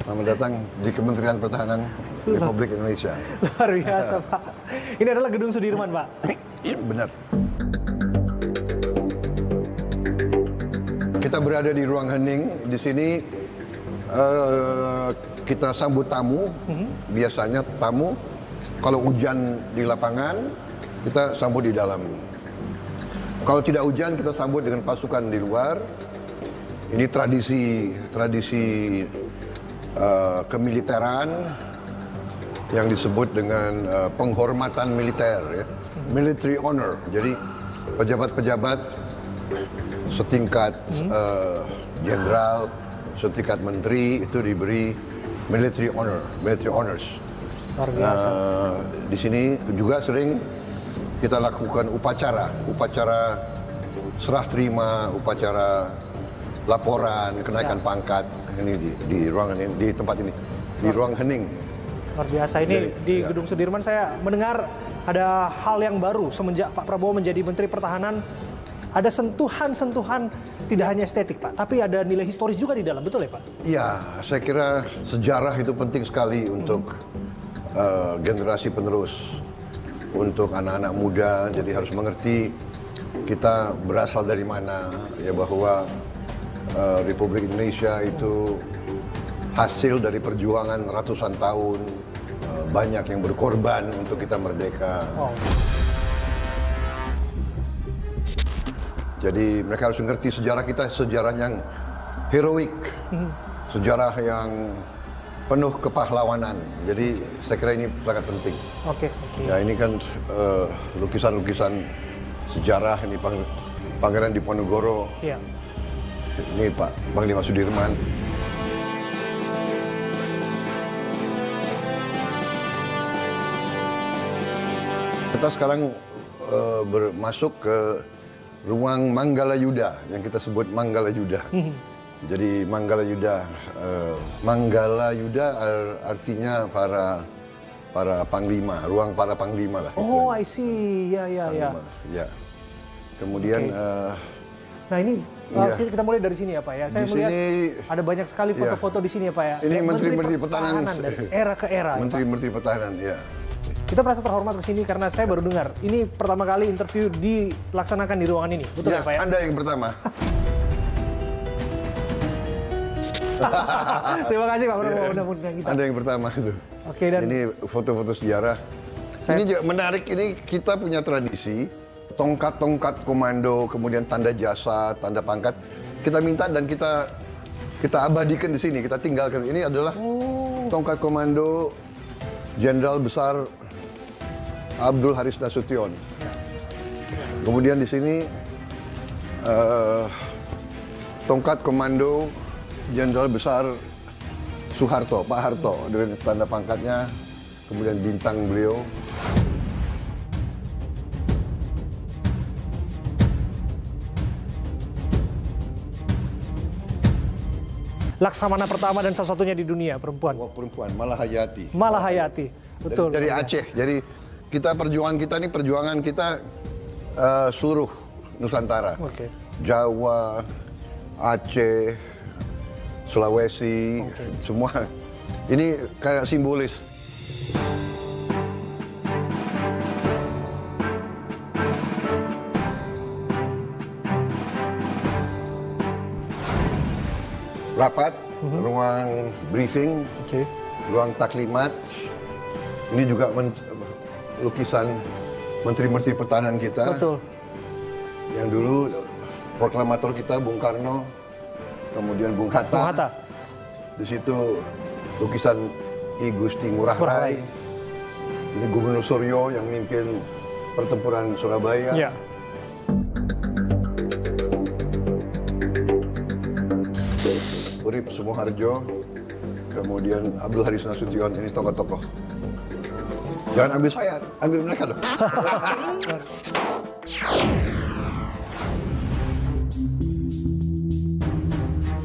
Selamat datang di Kementerian Pertahanan Republik Indonesia. Luar biasa, Pak. Ini adalah Gedung Sudirman, Pak. Iya, benar. Kita berada di ruang hening. Di sini kita sambut tamu. Biasanya tamu, kalau hujan di lapangan, kita sambut di dalam. Kalau tidak hujan, kita sambut dengan pasukan di luar. Ini tradisi kemiliteran yang disebut dengan penghormatan militer, ya. Military honor. Jadi pejabat-pejabat setingkat jenderal, setingkat menteri itu diberi military honors. Luar biasa. Di sini juga sering kita lakukan upacara serah terima, upacara laporan kenaikan pangkat. Ini di ruangan ini, di tempat ini, di ruang hening. Luar biasa. Ini Jadi, di ya. Gedung Sudirman saya mendengar ada hal yang baru semenjak Pak Prabowo menjadi Menteri Pertahanan. Ada sentuhan-sentuhan tidak hanya estetik, Pak, tapi ada nilai historis juga di dalam, betul ya, Pak? Iya, saya kira sejarah itu penting sekali untuk generasi penerus, untuk anak-anak muda. Jadi harus mengerti kita berasal dari mana, ya, bahwa Republik Indonesia itu hasil dari perjuangan ratusan tahun, banyak yang berkorban untuk kita merdeka. Wow. Jadi mereka harus mengerti sejarah kita, sejarah yang heroik, sejarah yang penuh kepahlawanan. Jadi saya kira ini sangat penting. Oke. Ya, ini kan lukisan-lukisan sejarah, ini Pangeran Diponegoro. Iya. Ini Pak Panglima Sudirman. Kita sekarang masuk ke ruang Manggala Yuda yang kita sebut Manggala Yuda. Jadi Manggala Yuda artinya para panglima, ruang para panglima lah. Oh, I see. Ya. Ya. Kemudian nah ini iya. kita mulai dari sini ya Pak ya. Saya Di melihat sini, ada banyak sekali foto-foto di sini ya Pak ya. Ini Kayak Menteri Pertahanan dari era ke era. Menteri Pertahanan, ya. Kita merasa terhormat ke sini karena saya baru dengar. Ini pertama kali interview dilaksanakan di ruangan ini. Betul ya Pak ya? Anda yang pertama. Terima kasih Pak Prabowo. Anda yang pertama itu. Oke, dan ini foto-foto sejarah. Ini juga menarik, ini kita punya tradisi tongkat-tongkat komando, kemudian tanda jasa, tanda pangkat. Kita minta dan kita abadikan di sini, kita tinggalkan. Ini adalah tongkat komando Jenderal Besar Abdul Haris Nasution. Kemudian di sini tongkat komando Jenderal Besar Soeharto, Pak Harto, dengan tanda pangkatnya, kemudian bintang beliau. Laksamana pertama dan satu-satunya di dunia, perempuan. Oh, perempuan, Malahayati. Malahayati, betul. Dari Aceh, jadi perjuangan kita ini perjuangan kita seluruh Nusantara. Okay. Jawa, Aceh, Sulawesi, semua. Ini kayak simbolis. Rapat, ruang briefing, ruang taklimat. Ini juga lukisan Menteri-Menteri Pertahanan kita. Betul. Yang dulu proklamator kita Bung Karno, kemudian Bung Hatta. Di situ lukisan I Gusti Ngurah Rai. Ini Gubernur Suryo yang memimpin pertempuran Surabaya. Ya. Urip Sumoharjo, kemudian Abdul Haris Nasution, ini tokoh-tokoh. Jangan ambil saya, ambil mereka dong.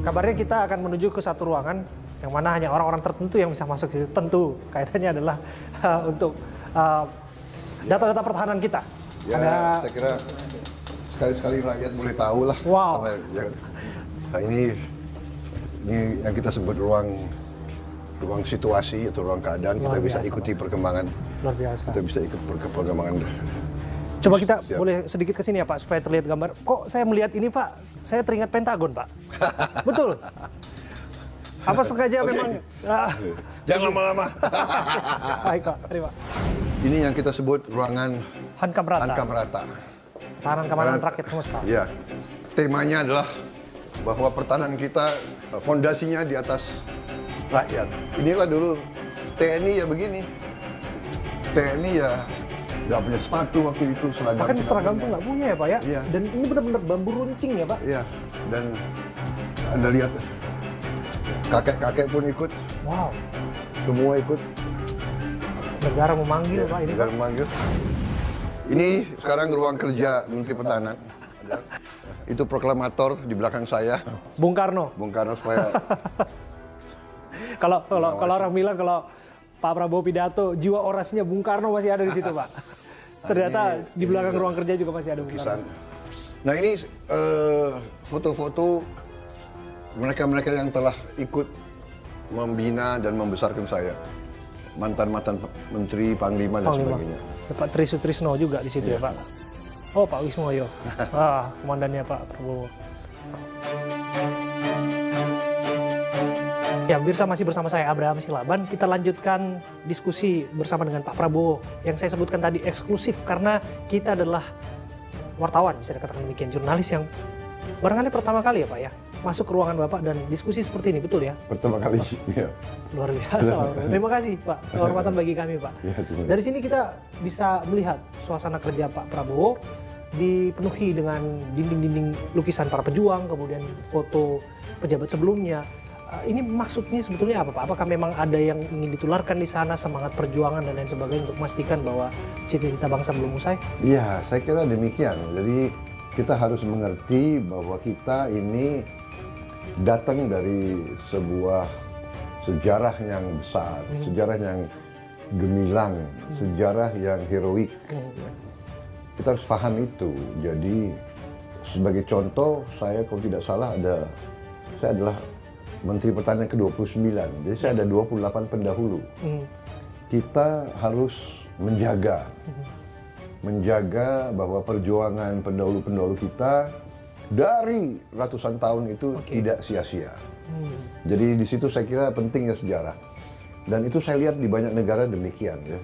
Kabarnya kita akan menuju ke satu ruangan yang mana hanya orang-orang tertentu yang bisa masuk situ. Tentu kaitannya adalah untuk data-data pertahanan kita. Ya, saya kira sekali-sekali rakyat boleh tahu lah. Wow. Nah, ini yang kita sebut ruang situasi atau ruang keadaan. Kita bisa ikuti perkembangan. Luar biasa. Kita bisa ikut perkembangan. Coba kita boleh sedikit ke sini ya Pak, supaya terlihat gambar. Kok saya melihat ini Pak, saya teringat Pentagon Pak. Betul? Apa sengaja memang? Jangan lama-lama. Baik Pak, terima. Ini yang kita sebut ruangan Hankamrata. Hankamrata. Tahanan Keamanan Rakyat Semesta. Ya, temanya adalah bahwa pertahanan kita fondasinya di atas rakyat. Inilah dulu TNI ya begini. TNI ya nggak punya sepatu waktu itu, seragam. Bahkan seragam tuh nggak punya ya Pak ya? Iya. Dan ini benar-benar bambu runcing ya Pak? Iya, dan Anda lihat kakek-kakek pun ikut. Wow. Semua ikut. Negara memanggil Pak ini. Negara memanggil. Ini sekarang ruang kerja Menteri Pertahanan. Itu proklamator di belakang saya. Bung Karno. Bung Karno supaya. Kalau orang bilang kalau Pak Prabowo pidato, jiwa orasinya Bung Karno masih ada di situ Pak. Ternyata di belakang ruang kerja juga masih ada Bung Karno. Nah ini foto-foto mereka-mereka yang telah ikut membina dan membesarkan saya. Mantan-mantan menteri, panglima dan sebagainya. Pak Tri Sutrisno juga di situ ya Pak. Oh Pak Wismoyo, komandannya Pak Prabowo. Ya, pemirsa masih bersama saya Abraham Silaban. Kita lanjutkan diskusi bersama dengan Pak Prabowo yang saya sebutkan tadi eksklusif karena kita adalah wartawan, bisa dikatakan demikian, jurnalis yang barangkali pertama kali ya Pak ya masuk ke ruangan Bapak dan diskusi seperti ini, betul ya? Pertama kali, ya. Luar biasa. Terima kasih Pak, kehormatan bagi kami Pak. Ya, dari sini kita bisa melihat suasana kerja Pak Prabowo dipenuhi dengan dinding-dinding lukisan para pejuang, kemudian foto pejabat sebelumnya. Ini maksudnya sebetulnya apa Pak? Apakah memang ada yang ingin ditularkan di sana, semangat perjuangan dan lain sebagainya untuk memastikan bahwa cita-cita bangsa belum usai? Iya, saya kira demikian. Jadi kita harus mengerti bahwa kita ini datang dari sebuah sejarah yang besar, sejarah yang gemilang, sejarah yang heroik. Kita harus paham itu. Jadi sebagai contoh, saya kalau tidak salah saya adalah Menteri Pertanian ke-29, jadi saya ada 28 pendahulu. Kita harus menjaga bahwa perjuangan pendahulu-pendahulu kita dari ratusan tahun itu tidak sia-sia. Jadi di situ saya kira pentingnya sejarah. Dan itu saya lihat di banyak negara demikian. Ya.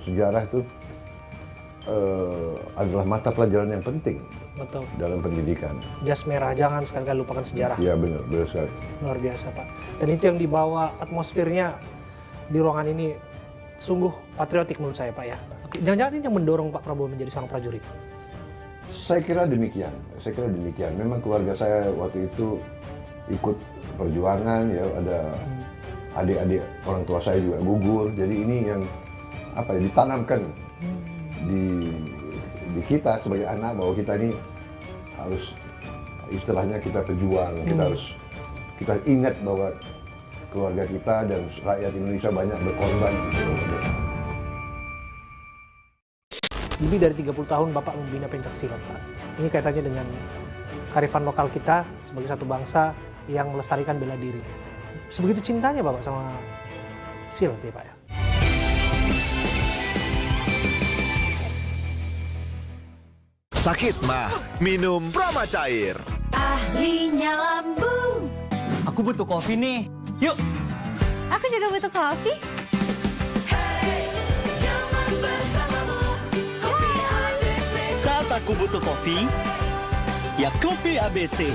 Sejarah itu adalah mata pelajaran yang penting. Betul. Dalam pendidikan. Jas merah, jangan sekali-kali lupakan sejarah. Iya benar sekali. Luar biasa Pak. Dan itu yang dibawa atmosfernya di ruangan ini sungguh patriotik menurut saya Pak ya. Jangan-jangan ini yang mendorong Pak Prabowo menjadi seorang prajurit? Saya kira demikian. Memang keluarga saya waktu itu ikut perjuangan ya, ada adik-adik orang tua saya juga gugur. Jadi ini yang ditanamkan di kita sebagai anak bahwa kita ini harus istilahnya kita berjuang, kita ingat bahwa keluarga kita dan rakyat Indonesia banyak berkorban. Lebih dari 30 tahun Bapak membina pencaksilat Pak. Ini kaitannya dengan kearifan lokal kita sebagai satu bangsa yang melestarikan bela diri. Sebegitu cintanya Bapak sama silat ya Pak ya? Sakit mah, minum Prama Cair. Ahlinya lambung. Aku butuh kopi nih. Yuk. Aku juga butuh kopi. Saat aku butuh kopi, ya kopi ABC.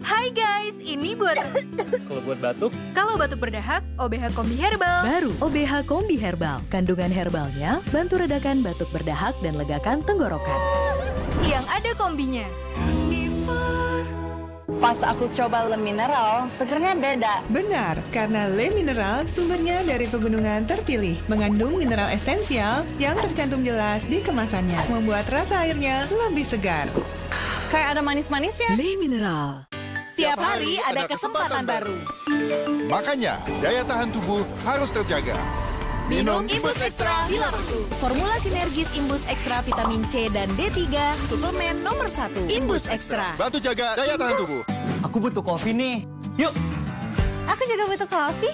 Hai guys, ini buat... Kalau buat batuk? Kalau batuk berdahak, OBH Kombi Herbal. Baru OBH Kombi Herbal. Kandungan herbalnya bantu redakan batuk berdahak dan legakan tenggorokan. Yang ada kombinya. Pas aku coba Le Mineral, segernya beda. Benar, karena Le Mineral sumbernya dari pegunungan terpilih, mengandung mineral esensial yang tercantum jelas di kemasannya, membuat rasa airnya lebih segar. Kayak ada manis-manisnya. Le Mineral. Tiap hari ada kesempatan baru. Makanya, daya tahan tubuh harus terjaga. Minum Imbus Extra bila perlu. Formula sinergis Imbus Extra vitamin C dan D3, suplemen nomor 1. Imbus Extra. Bantu jaga daya tahan tubuh. Aku butuh kopi nih. Yuk. Aku juga butuh kopi.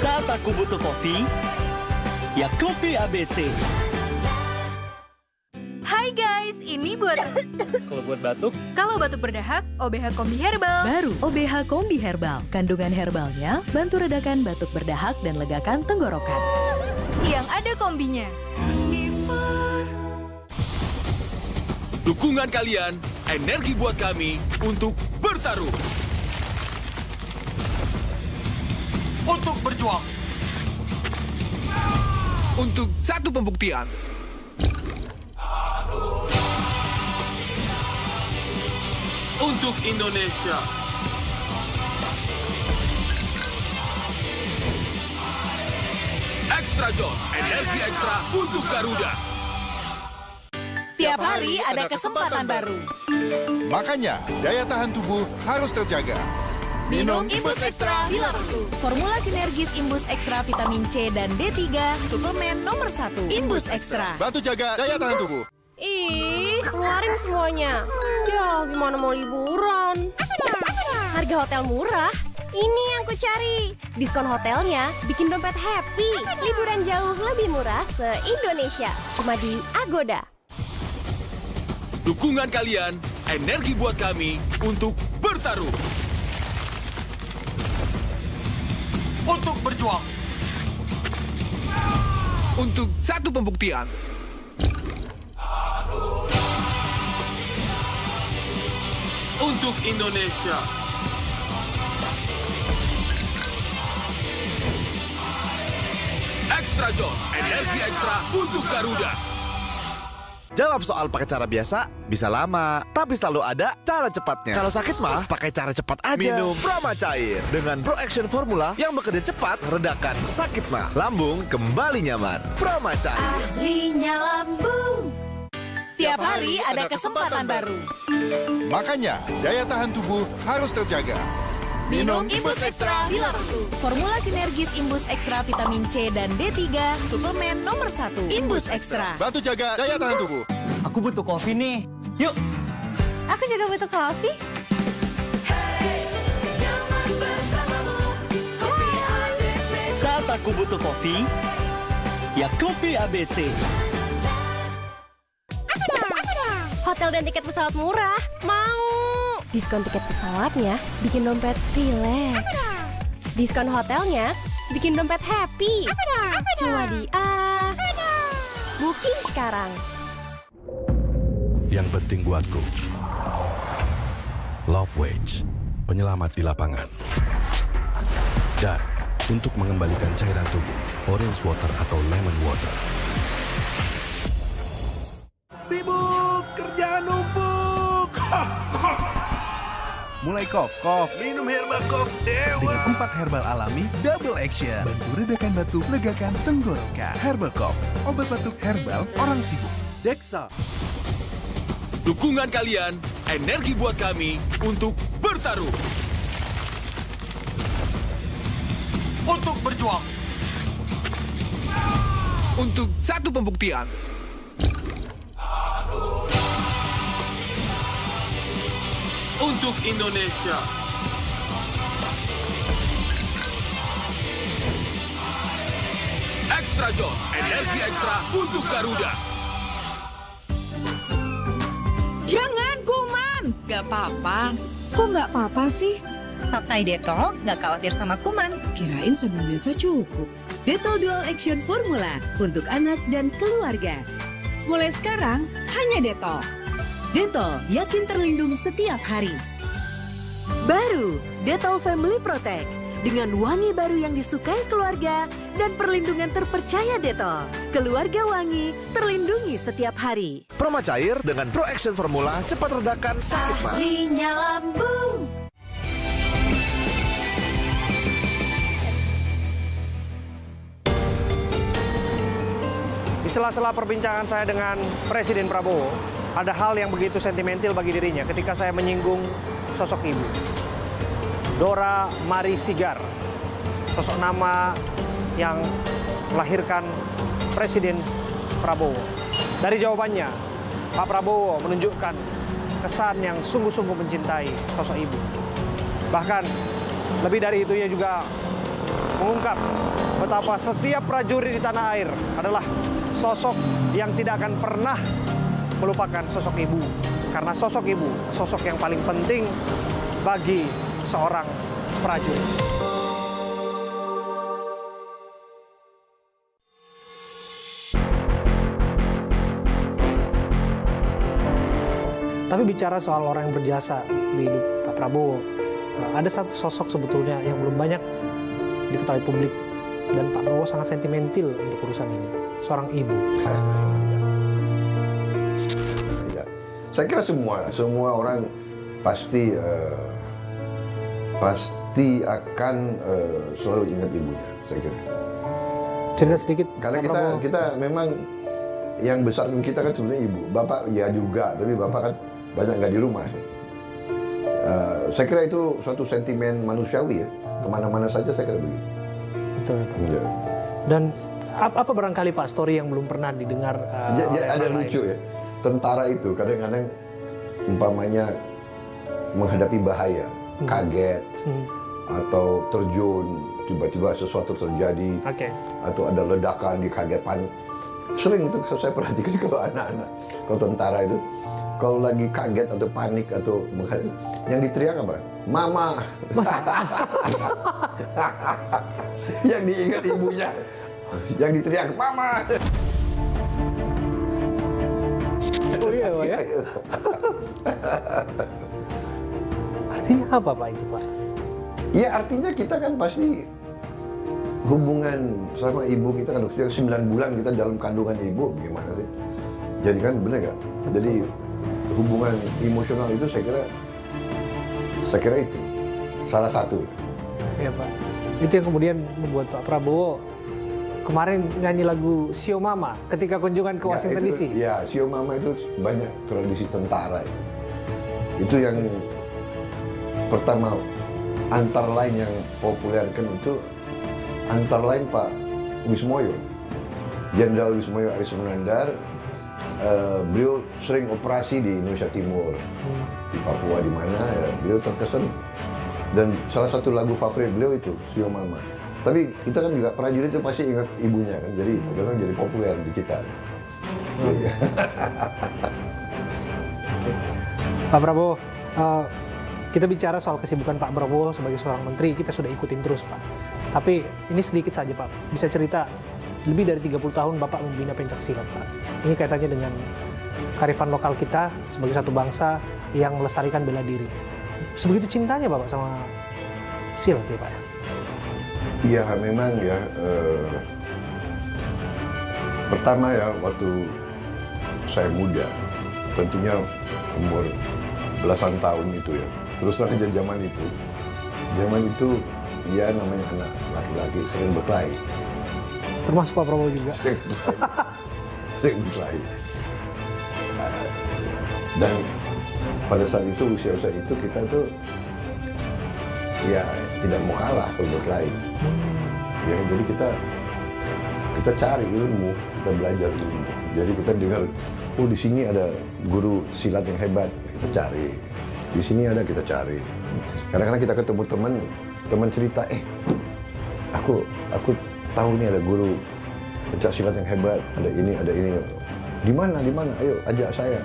Saat aku butuh kopi, ya kopi ABC. Hai guys, ini buat... Kalau buat batuk? Kalau batuk berdahak, OBH Kombi Herbal. Baru OBH Kombi Herbal. Kandungan herbalnya bantu redakan batuk berdahak dan legakan tenggorokan. Yang ada kombinya. Dukungan kalian, energi buat kami untuk bertaruh. Untuk berjuang. Untuk satu pembuktian. Untuk Indonesia. Extra Joss, energi ekstra untuk Garuda. Tiap hari ada kesempatan baru. Makanya, daya tahan tubuh harus terjaga. Minum Imbus Extra bila perlu. Formula sinergis Imbus Extra vitamin C dan D3, suplemen nomor 1. Imbus Extra. Bantu jaga daya tahan tubuh. Ih, keluarin semuanya. Ya, gimana mau liburan? Harga hotel murah. Ini yang ku cari. Diskon hotelnya bikin dompet happy. Liburan jauh lebih murah se-Indonesia. Cuma di Agoda. Dukungan kalian, energi buat kami untuk bertaruh. Untuk berjuang. Untuk satu pembuktian. Untuk Indonesia. Extra Joss, energi ekstra untuk Garuda. Jawab soal pakai cara biasa bisa lama, tapi selalu ada cara cepatnya. Kalau sakit mah pakai cara cepat aja. Minum Proma Cair dengan Pro Action Formula yang bekerja cepat, redakan sakit mah. Lambung kembali nyaman. Proma Cair. Ahlinya lambung. Tiap hari ada kesempatan baru. Makanya, daya tahan tubuh harus terjaga. Minum Imbus Extra bila perlu. Formula sinergis Imbus Extra vitamin C dan D3, suplemen nomor 1. Imbus Extra. Bantu jaga daya tahan tubuh. Aku butuh kopi nih. Yuk. Aku juga butuh kopi. Saat aku butuh kopi, ya kopi ABC. Hotel dan tiket pesawat murah. Mau. Diskon tiket pesawatnya bikin dompet rileks. Diskon hotelnya bikin dompet happy. Cuma di booking sekarang. Yang penting buatku, Love Wage, penyelamat di lapangan. Dan untuk mengembalikan cairan tubuh, Orange Water atau Lemon Water. Sibuk, kerjaan numpuk. Mulai cough, minum herbal cough Dewa. Dengan 4 herbal alami, double action. Bantu redakan batuk, legakan tenggorokan. Herbal cough, obat batuk herbal orang sibuk. Dexa. Dukungan kalian, energi buat kami untuk bertarung. Untuk berjuang. Untuk satu pembuktian. Untuk Indonesia. Extra Joss, energi ekstra untuk Garuda. Jangan kuman. Gak apa-apa. Kok gak apa-apa sih? Pakai Detol, gak khawatir sama kuman. Kirain sabun biasa cukup. Detol Dual Action Formula untuk anak dan keluarga. Mulai sekarang, hanya Detol. Detol, yakin terlindung setiap hari. Baru, Detol Family Protect. Dengan wangi baru yang disukai keluarga dan perlindungan terpercaya Detol. Keluarga wangi, terlindungi setiap hari. Proma Cair dengan Pro Action Formula cepat redakan sakit mah. Ahlinya lambung. Di sela-sela perbincangan saya dengan Presiden Prabowo, ada hal yang begitu sentimental bagi dirinya ketika saya menyinggung sosok ibu. Dora Mari Sigar, sosok nama yang melahirkan Presiden Prabowo. Dari jawabannya, Pak Prabowo menunjukkan kesan yang sungguh-sungguh mencintai sosok ibu. Bahkan lebih dari itu, ia juga mengungkap betapa setiap prajurit di tanah air adalah sosok yang tidak akan pernah melupakan sosok ibu. Karena sosok ibu, sosok yang paling penting bagi seorang prajurit. Tapi bicara soal orang yang berjasa di hidup Pak Prabowo, ada satu sosok sebetulnya yang belum banyak diketahui publik, dan Pak Prabowo sangat sentimental untuk urusan ini, seorang ibu. Ya. Saya kira semua orang pasti akan selalu ingat ibunya, saya kira. Cerita sedikit. Karena kita memang yang besar kita kan sebenarnya ibu. Bapak ya juga, tapi bapak kan banyak nggak di rumah. Saya kira itu suatu sentimen manusiawi ya. Kemana-mana saja saya kira begitu. Betul, Pak. Ya. Dan apa barangkali Pak story yang belum pernah didengar? Ada lucu ya. Tentara itu kadang-kadang umpamanya menghadapi bahaya, kaget, atau terjun, tiba-tiba sesuatu terjadi, atau ada ledakan, dikaget, panik. Sering itu saya perhatikan kalau anak-anak, kalau tentara itu, kalau lagi kaget atau panik atau menghadapi, yang diteriak apa? Mama. Masa? Yang diingat ibunya, yang diteriak mama. Oh iya, Pak ya? Artinya apa Pak itu, Pak? Ya artinya kita kan pasti hubungan sama ibu kita kan 9 bulan kita dalam kandungan ibu, gimana sih? Jadi kan benar nggak? Jadi hubungan emosional itu saya kira itu salah satu. Iya Pak. Itu yang kemudian membuat Pak Prabowo kemarin nyanyi lagu Sio Mama ketika kunjungan ke Washington DC. Ya, Sio Mama itu banyak tradisi tentara. Itu yang pertama, antara lain yang populerkan itu antara lain Pak Wismoyo, Jenderal Wismoyo Arismunandar. Beliau sering operasi di Indonesia Timur, di Papua di mana ya, beliau terkesan. Dan salah satu lagu favorit beliau itu Sio Mama. Tapi kita kan juga prajurit itu pasti ingat ibunya kan, jadi itu kan jadi populer di kita. Pak Prabowo, kita bicara soal kesibukan Pak Prabowo sebagai seorang menteri, kita sudah ikutin terus Pak. Tapi ini sedikit saja Pak, bisa cerita lebih dari 30 tahun Bapak membina pencaksilat Pak. Ini kaitannya dengan kearifan lokal kita sebagai satu bangsa yang melestarikan bela diri. Sebegitu cintanya Bapak sama silat ya Pak? Iya memang ya, pertama ya waktu saya muda, tentunya umur belasan tahun itu ya, terus terang zaman itu ya namanya anak laki-laki sering berkelahi. Termasuk Pak Prabowo juga? Sering berkelahi. Dan pada saat itu, usia-usia itu kita tuh ya tidak mau kalah kalau berkelahi. Ya, jadi kita cari ilmu, kita belajar ilmu. Jadi kita dengar, oh di sini ada guru silat yang hebat, kita cari. Di sini ada, kita cari. Kadang-kadang kita ketemu teman cerita, aku tahu nih ada guru pencaksilat yang hebat, ada ini. Di mana? Ayo ajak saya.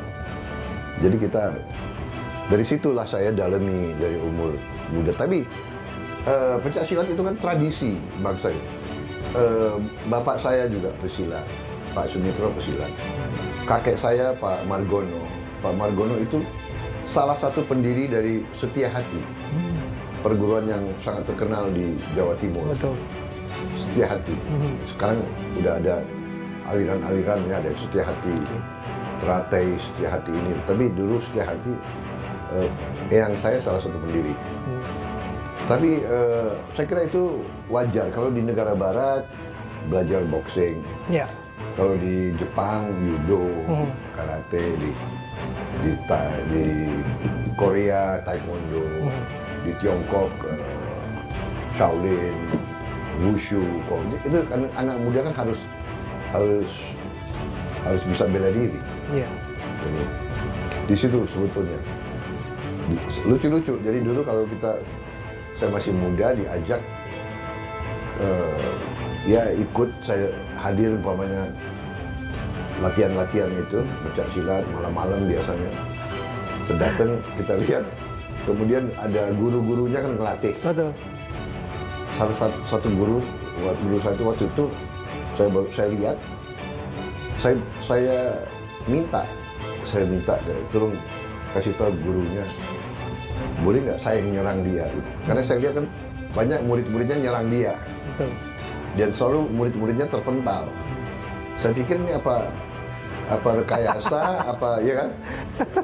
Jadi dari situlah saya dalami dari umur muda. Tapi pencaksilat itu kan tradisi bangsa. Bapak saya juga pesilat, Pak Sumitro pesilat. Kakek saya Pak Margono. Pak Margono itu salah satu pendiri dari Setia Hati, perguruan yang sangat terkenal di Jawa Timur. Betul. Setia Hati. Sekarang udah ada aliran-alirannya, ada Setia Hati, Teratai, Setia Hati ini. Tapi dulu Setia Hati, yang saya salah satu pendiri. Tapi saya kira itu wajar. Kalau di negara barat belajar boxing, kalau di Jepang judo, karate, di Korea taekwondo, di Tiongkok Shaolin, wushu. Itu anak muda kan harus bisa bela diri. Jadi, di situ sebetulnya lucu-lucu. Jadi dulu kalau saya masih muda diajak ya ikut, saya hadir umpamanya latihan-latihan itu pencaksilat malam-malam biasanya. Datang kita lihat, kemudian ada guru-gurunya kan ngelatih. Betul. Satu guru satu waktu itu saya lihat, saya minta tolong kasih tahu gurunya, boleh nggak saya yang nyerang dia? Karena saya lihat kan banyak murid-muridnya nyerang dia. Betul. Dan selalu murid-muridnya terpental. Saya pikir ini apa rekayasa, ya kan?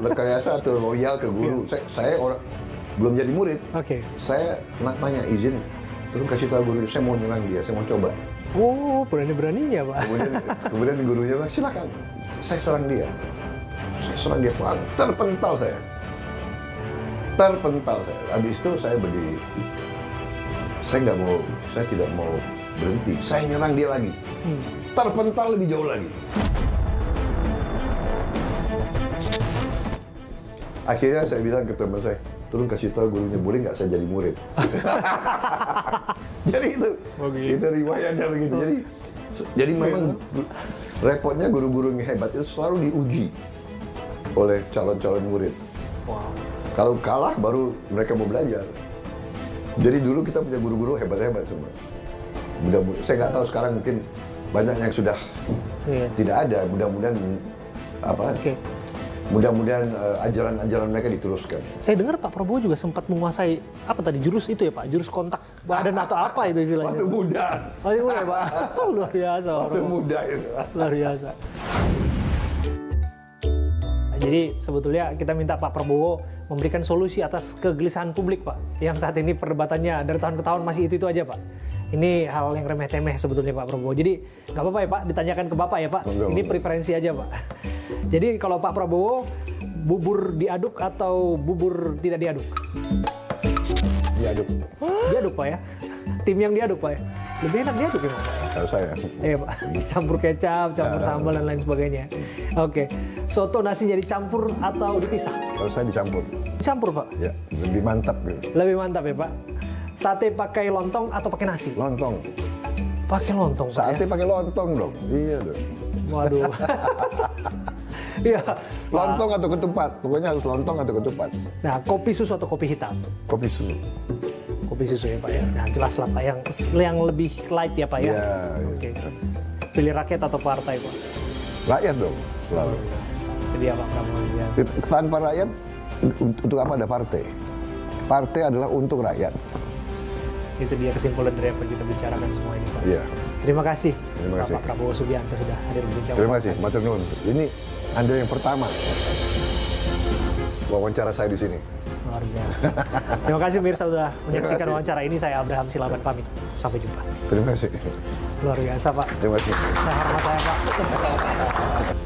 Rekayasa atau loyal ke guru. Saya orang belum jadi murid. Saya nanya izin, terus kasih tahu guru, saya mau nyerang dia, saya mau coba. Oh, berani-beraninya Pak. Kemudian gurunya bilang, silakan, saya serang dia. Saya serang dia, terpental saya. Habis itu saya berdiri. Saya tidak mau berhenti. Saya nyerang dia lagi. Terpental lebih jauh lagi. Akhirnya saya bilang ke teman saya, tolong kasih tahu gurunya, boleh nggak saya jadi murid? Jadi itu riwayatnya begitu. Jadi memang repotnya guru-guru yang hebat itu selalu diuji oleh calon-calon murid. Kalau kalah baru mereka mau belajar. Jadi dulu kita punya guru-guru hebat-hebat semua. Saya nggak tahu sekarang mungkin banyak yang sudah tidak ada. Mudah-mudahan ajaran-ajaran mereka diteruskan. Saya dengar Pak Prabowo juga sempat menguasai jurus itu ya Pak, jurus kontak badan atau apa itu istilahnya? Waktu muda. Waktu muda Pak. Luar biasa. Waktu muda itu. Luar biasa. Jadi sebetulnya kita minta Pak Prabowo memberikan solusi atas kegelisahan publik, Pak. Yang saat ini perdebatannya dari tahun ke tahun masih itu aja, Pak. Ini hal yang remeh-temeh sebetulnya Pak Prabowo. Jadi nggak apa-apa ya Pak, ditanyakan ke Bapak ya Pak. Ini preferensi aja Pak. Jadi kalau Pak Prabowo, bubur diaduk atau bubur tidak diaduk? Diaduk. Diaduk Pak ya? Tim yang diaduk Pak ya? Lebih enak diaduk ya Pak? Kalau saya. Iya Pak, campur kecap, campur sambal dan lain sebagainya. Oke, soto nasinya dicampur atau dipisah? Kalau saya dicampur. Dicampur Pak? Ya, lebih mantap gitu. Lebih mantap ya Pak. Sate pakai lontong atau pakai nasi? Lontong. Pakai lontong Pak Sate ya? pakai lontong dong. Iya dong. Waduh. Iya. Lontong atau ketupat, pokoknya harus lontong atau ketupat. Nah, kopi susu atau kopi hitam? Kopi susu. Kopi susu ya Pak ya. Nah, jelas lah Pak yang lebih light ya Pak ya. Iya. Oke. Pilih rakyat atau partai Pak? Rakyat dong, selalu. Jadi Pak Prabowo Subianto. Tanpa rakyat, untuk apa ada partai? Partai adalah untuk rakyat. Itu dia kesimpulan dari apa yang kita bicarakan semua ini Pak. Iya. Terima kasih, Terima kasih. Bapak Prabowo Subianto sudah hadir berbincang. Terima kasih, Matur Nuwun. Ini Anda yang pertama wawancara saya di sini. Luar biasa. Terima kasih Mirsa sudah menyaksikan wawancara ini. Saya Abraham Silaban pamit. Sampai jumpa. Terima kasih. Luar biasa Pak. Terima kasih. Saya hormat saya Pak.